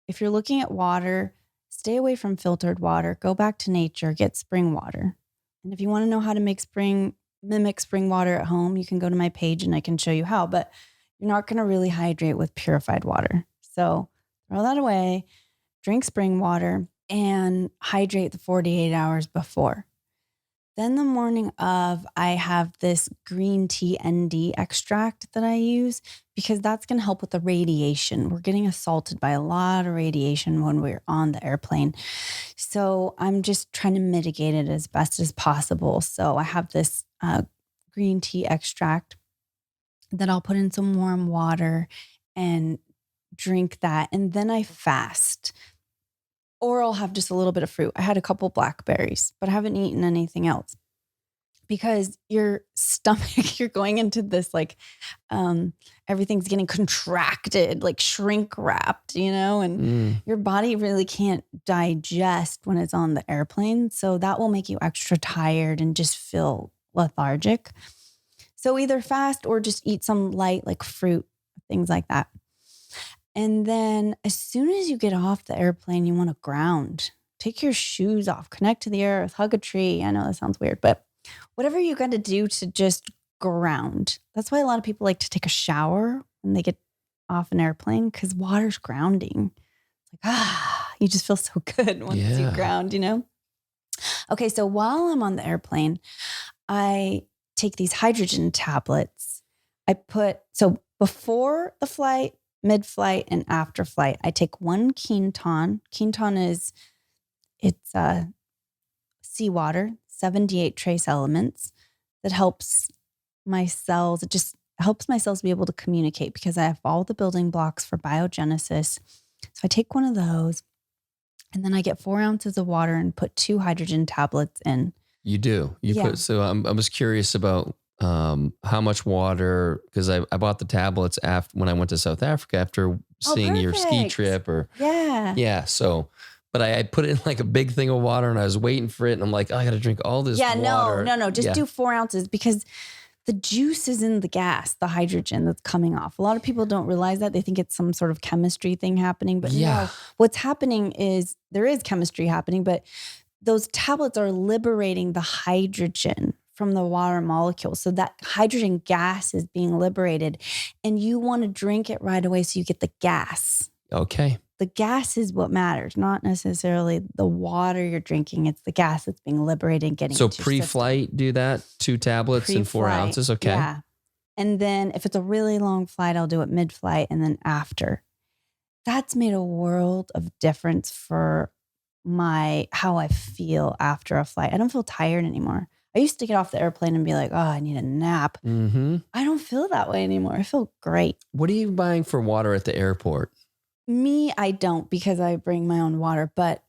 if you're looking at water, stay away from filtered water, go back to nature, get spring water. And if you want to know how to make spring mimic spring water at home, you can go to my page and I can show you how, but you're not going to really hydrate with purified water. So throw that away, drink spring water, and hydrate the 48 hours before. Then the morning of, I have this green tea ND extract that I use because that's going to help with the radiation. We're getting assaulted by a lot of radiation when we're on the airplane. So I'm just trying to mitigate it as best as possible. So I have this green tea extract that I'll put in some warm water and drink that. And then I fast. Or I'll have just a little bit of fruit. I had a couple blackberries, but I haven't eaten anything else because your stomach, you're going into this like, everything's getting contracted, like shrink wrapped, and your body really can't digest when it's on the airplane. So that will make you extra tired and just feel lethargic. So either fast or just eat some light, like fruit, things like that. And then as soon as you get off the airplane, you want to ground. Take your shoes off, connect to the earth, hug a tree. I know that sounds weird, but whatever you got to do to just ground. That's why a lot of people like to take a shower when they get off an airplane because water's grounding. It's like, you just feel so good once you ground, Okay, so while I'm on the airplane, I take these hydrogen tablets. So before the flight, mid-flight, and after flight, I take one Quinton. Quinton it's seawater, 78 trace elements that helps my cells. It just helps my cells be able to communicate because I have all the building blocks for biogenesis. So I take one of those and then I get 4 ounces of water and put 2 hydrogen tablets in. You do. So I was curious about how much water, because I bought the tablets when I went to South Africa after seeing your ski trip So, but I put it in like a big thing of water and I was waiting for it. And I'm like, I got to drink all this water. No. Just do 4 ounces because the juice is in the gas, the hydrogen that's coming off. A lot of people don't realize that. They think it's some sort of chemistry thing happening, but no, what's happening is there is chemistry happening, but those tablets are liberating the hydrogen from the water molecule. So that hydrogen gas is being liberated and you want to drink it right away so you get the gas. Okay. The gas is what matters, not necessarily the water you're drinking. It's the gas that's being liberated and getting. So pre-flight, do that 2 tablets and 4 ounces. Okay. Yeah. And then if it's a really long flight, I'll do it mid-flight and then after. That's made a world of difference for how I feel after a flight. I don't feel tired anymore. I used to get off the airplane and be like, I need a nap. Mm-hmm. I don't feel that way anymore. I feel great. What are you buying for water at the airport? Me, I don't because I bring my own water. But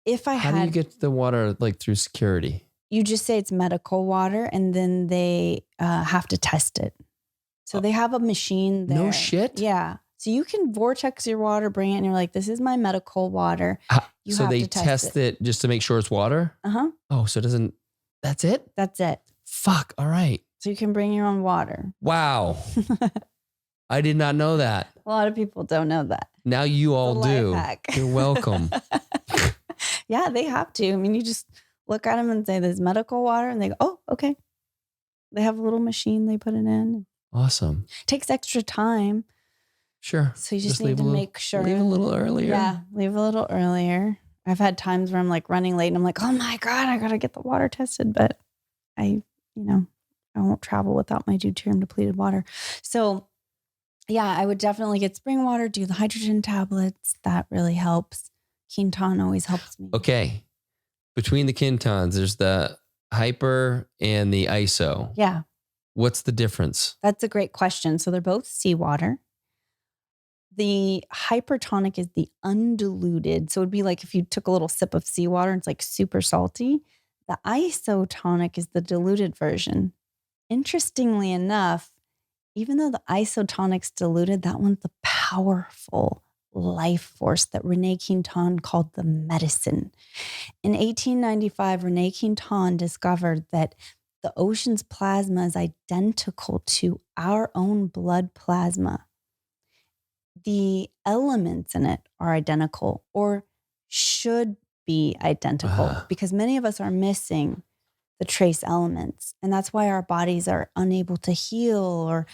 if I How do you get the water like through security? You just say it's medical water and then they have to test it. So they have a machine there. No shit? Yeah. So you can vortex your water, bring it, and you're like, this is my medical water. So they test it just to make sure it's water? Uh-huh. Oh, so that's it? That's it. Fuck. All right. So you can bring your own water. Wow. I did not know that. A lot of people don't know that. Now you all do. You're welcome. Yeah, they have to. I mean, you just look at them and say, there's medical water. And they go, oh, okay. They have a little machine they put it in. Awesome. Takes extra time. Sure. So you just need to make sure. Leave a little earlier. Yeah, leave a little earlier. I've had times where I'm like running late and I'm like, oh my God, I got to get the water tested. But I won't travel without my deuterium depleted water. So yeah, I would definitely get spring water, do the hydrogen tablets. That really helps. Quinton always helps me. Okay. Between the Quintons, there's the hyper and the iso. Yeah. What's the difference? That's a great question. So they're both seawater. The hypertonic is the undiluted. So it'd be like if you took a little sip of seawater and it's like super salty. The isotonic is the diluted version. Interestingly enough, even though the isotonic's diluted, that one's the powerful life force that Rene Quinton called the medicine. In 1895, Rene Quinton discovered that the ocean's plasma is identical to our own blood plasma. The elements in it are identical or should be identical because many of us are missing the trace elements. And that's why our bodies are unable to heal or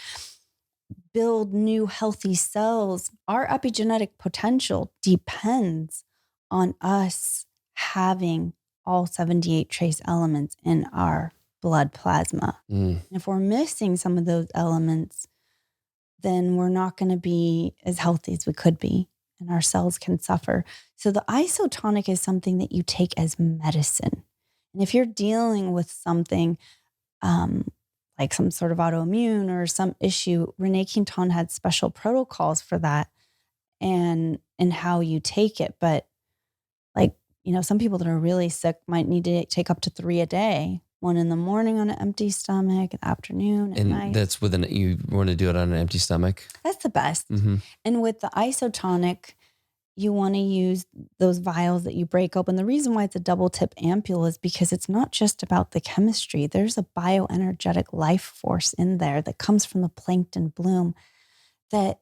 build new healthy cells. Our epigenetic potential depends on us having all 78 trace elements in our blood plasma. If we're missing some of those elements, then we're not going to be as healthy as we could be, and our cells can suffer. So the isotonic is something that you take as medicine. And if you're dealing with something like some sort of autoimmune or some issue, Renee Quinton had special protocols for that and how you take it. But like, some people that are really sick might need to take up to 3 a day. 1 in the morning on an empty stomach, in the afternoon, at night. And that's you want to do it on an empty stomach? That's the best. And with the isotonic, you want to use those vials that you break open. The reason why it's a double tip ampule is because it's not just about the chemistry. There's a bioenergetic life force in there that comes from the plankton bloom that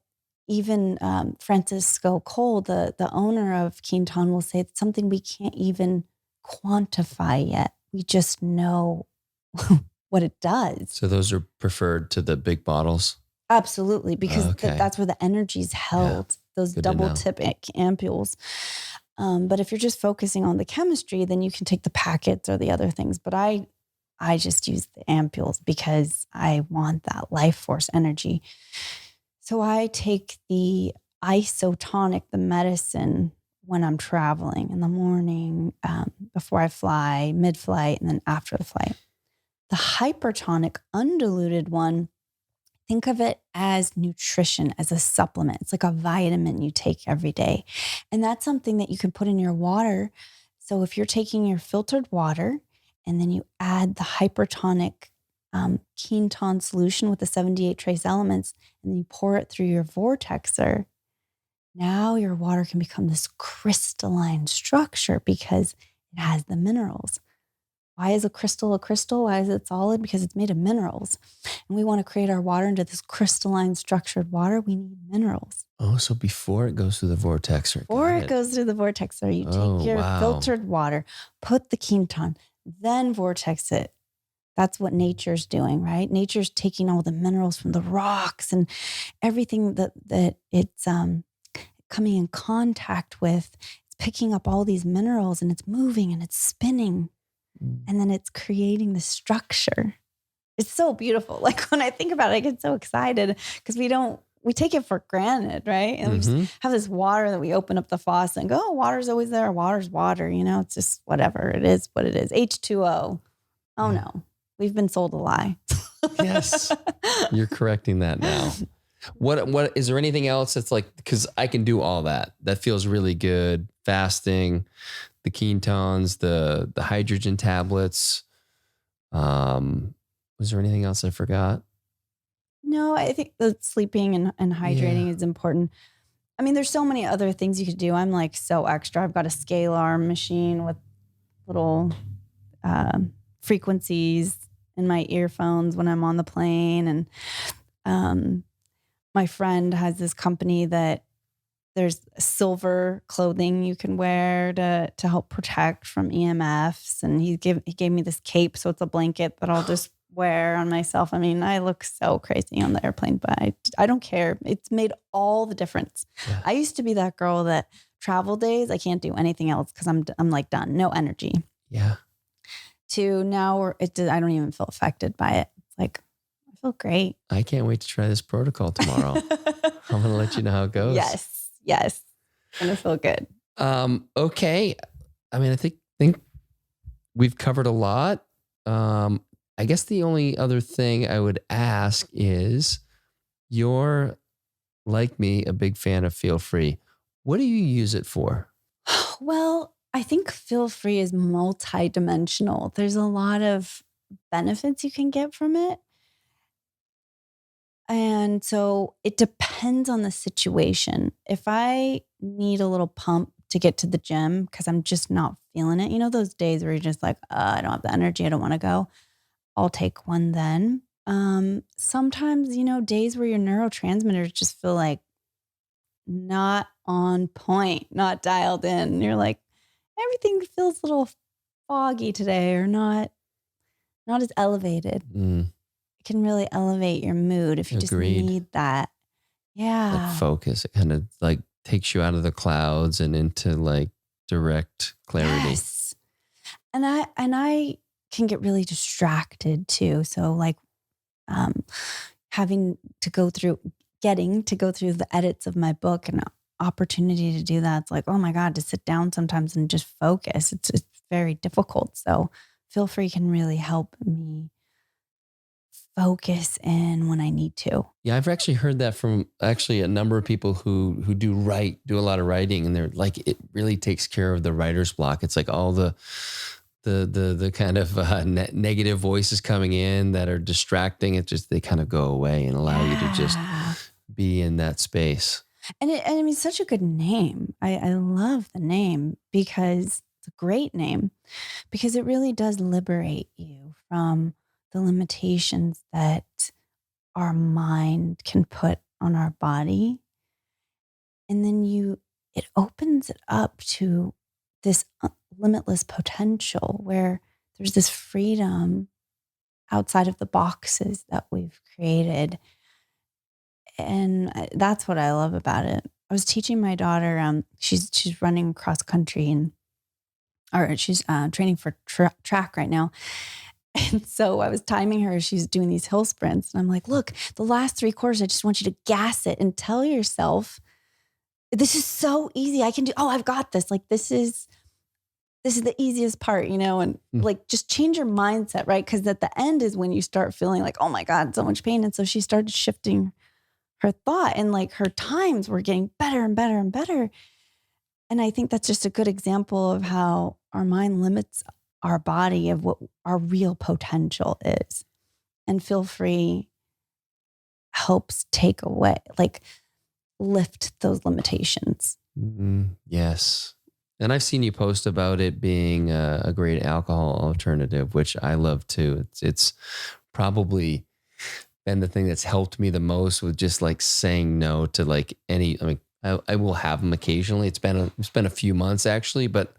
even Francisco Cole, the owner of Quinton, will say it's something we can't even quantify yet. We just know what it does. So those are preferred to the big bottles? Absolutely, because that's where the energy's held. Yeah. Those double tip ampules. But if you're just focusing on the chemistry, then you can take the packets or the other things. But I just use the ampules because I want that life force energy. So I take the isotonic, the medicine, when I'm traveling in the morning, before I fly, mid-flight, and then after the flight. The hypertonic, undiluted one, think of it as nutrition, as a supplement. It's like a vitamin you take every day. And that's something that you can put in your water. So if you're taking your filtered water and then you add the hypertonic Quinton solution with the 78 trace elements, and then you pour it through your vortexer, now your water can become this crystalline structure because it has the minerals. Why is a crystal a crystal? Why is it solid? Because it's made of minerals. And we want to create our water into this crystalline structured water. We need minerals. Oh, so before it goes through the vortexer. Before it goes through the vortexer, you take your filtered water, put the Quinton, then vortex it. That's what nature's doing, right? Nature's taking all the minerals from the rocks and everything that it's coming in contact with. It's picking up all these minerals and it's moving and it's spinning. And then it's creating the structure. It's so beautiful. Like when I think about it, I get so excited because we take it for granted, right? And we just have this water that we open up the faucet and go, oh, water's always there. Water's water. It's just whatever. It is what it is. H2O. Oh no, we've been sold a lie. Yes. You're correcting that now. What is there anything else that's like, because I can do all that. That feels really good. Fasting, the Quintons, the hydrogen tablets. Was there anything else I forgot? No, I think the sleeping and hydrating is important. I mean, there's so many other things you could do. I'm like so extra. I've got a scalar machine with little frequencies in my earphones when I'm on the plane. And my friend has this company that there's silver clothing you can wear to help protect from EMFs. And he gave me this cape. So it's a blanket that I'll just wear on myself. I mean, I look so crazy on the airplane, but I don't care. It's made all the difference. Yeah. I used to be that girl that travel days, I can't do anything else because I'm like done. No energy. Yeah. To now I don't even feel affected by it. It's like, I feel great. I can't wait to try this protocol tomorrow. I'm going to let you know how it goes. Yes. It's going to feel good. Okay. I mean, I think we've covered a lot. I guess the only other thing I would ask is, you're, like me, a big fan of Feel Free. What do you use it for? Well, I think Feel Free is multidimensional. There's a lot of benefits you can get from it. And so it depends on the situation. If I need a little pump to get to the gym because I'm just not feeling it, those days where you're just like, I don't have the energy, I don't want to go, I'll take one then. Sometimes, days where your neurotransmitters just feel like not on point, not dialed in. You're like, everything feels a little foggy today or not not as elevated. It can really elevate your mood if you just need that. Yeah. Like focus. It kind of like takes you out of the clouds and into like direct clarity. Yes. And I can get really distracted too. So like getting to go through the edits of my book and opportunity to do that. It's like, oh my God, to sit down sometimes and just focus. It's very difficult. So Feel Free can really help me focus in when I need to. Yeah, I've actually heard that from actually a number of people who do a lot of writing, and they're like, it really takes care of the writer's block. It's like all the kind of negative voices coming in that are distracting. It just, they kind of go away and allow you to just be in that space. And I mean, it's such a good name. I love the name because it's a great name, because it really does liberate you from the limitations that our mind can put on our body. And then it opens it up to this limitless potential where there's this freedom outside of the boxes that we've created. And that's what I love about it. I was teaching my daughter, she's running cross country or she's training for track right now. And so I was timing her. She's doing these hill sprints. And I'm like, look, the last 3 quarters, I just want you to gas it and tell yourself, this is so easy. I can do, I've got this. Like, this is the easiest part, and like, just change your mindset, right? Because at the end is when you start feeling like, oh my God, so much pain. And so she started shifting her thought, and like her times were getting better and better and better. And I think that's just a good example of how our mind limits our body of what our real potential is. And Feel Free helps take away, like, lift those limitations. Yes. And I've seen you post about it being a great alcohol alternative, which I love too. It's probably been the thing that's helped me the most with just like saying no to like any, I mean, I will have them occasionally. It's been a few months actually, but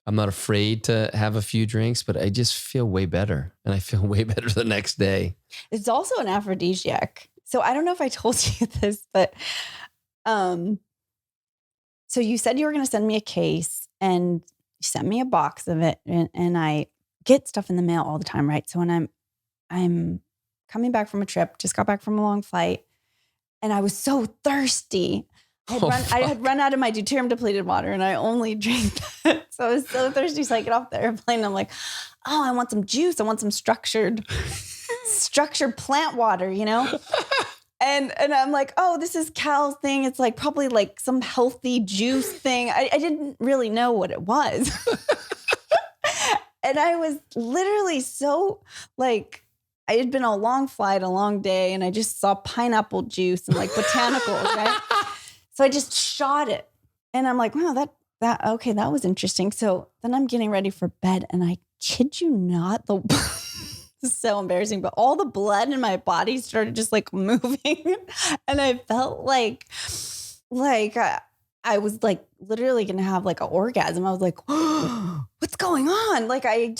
I'm not afraid to have a few drinks, but I just feel way better, and I feel way better the next day. It's also an aphrodisiac. So I don't know if I told you this, but so you said you were going to send me a case, and you sent me a box of it, and I get stuff in the mail all the time, right? So when I'm coming back from a trip, just got back from a long flight, and I was so thirsty. I had run out of my deuterium depleted water, and I only drank that. So I was so thirsty. So I get off the airplane, and I'm like, oh, I want some juice. I want some structured plant water, And I'm like, oh, this is Cal's thing. It's like probably like some healthy juice thing. I didn't really know what it was. And I was literally so like, I had been on a long flight, a long day, and I just saw pineapple juice and like botanicals, right? So I just shot it. And I'm like, wow, okay, that was interesting. So then I'm getting ready for bed, and I kid you not, this is so embarrassing, but all the blood in my body started just like moving. And I felt like I was like literally going to have like an orgasm. I was like, oh, what's going on? Like I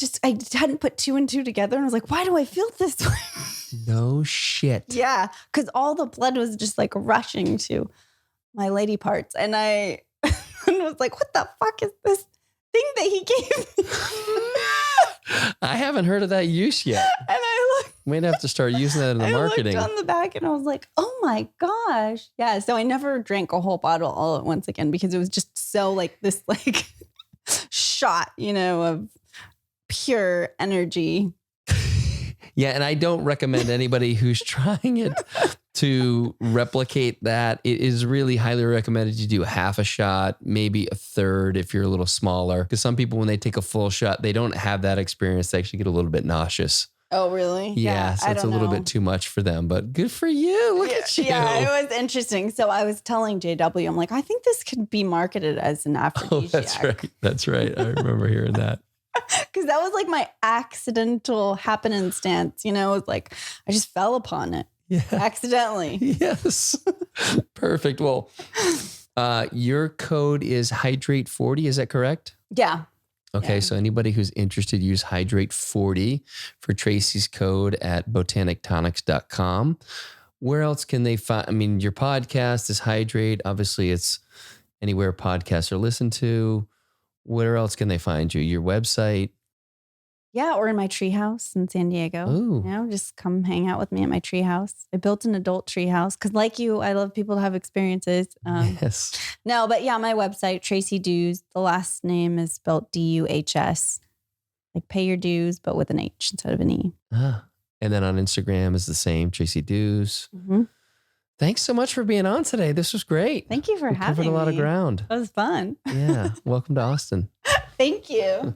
hadn't put 2 and 2 together, and I was like, why do I feel this way? No shit. Yeah. Cause all the blood was just like rushing to my lady parts. And I was like, what the fuck is this thing that he gave me? I haven't heard of that use yet. And I looked. Might have to start using that in the marketing. I looked on the back, and I was like, oh my gosh. Yeah. So I never drank a whole bottle all at once again, because it was just so like this like shot, of pure energy. Yeah. And I don't recommend anybody who's trying it to replicate that. It is really highly recommended you do half a shot, maybe a third if you're a little smaller. Because some people, when they take a full shot, they don't have that experience. They actually get a little bit nauseous. Oh, really? Yeah, so it's a little bit too much for them, but good for you. Look at you. Yeah, it was interesting. So I was telling JW, I'm like, I think this could be marketed as an aphrodisiac. Oh, that's right. That's right. I remember hearing that. Because that was like my accidental happenstance, it was like, I just fell upon it. Yeah. Accidentally. Yes. Perfect. Well, your code is Hydrate40. Is that correct? Yeah. Okay, Yeah. so anybody who's interested, use Hydrate40 for Tracy's code at botanictonics.com. Where else can they find? I mean, your podcast is Hydrate. Obviously, it's anywhere podcasts are listened to. Where else can they find you? Your website? Yeah, or in my treehouse in San Diego. Ooh. You know, just come hang out with me at my treehouse. I built an adult treehouse because, like you, I love people to have experiences. Yes. No, but yeah, my website, Tracy Duhs. The last name is spelled Duhs, like pay your dues, but with an H instead of an E. Ah. And then on Instagram is the same, Tracy Duhs. Mm-hmm. Thanks so much for being on today. This was great. Thank you for we having covered a lot me. of ground. It was fun. Yeah. Welcome to Austin. Thank you.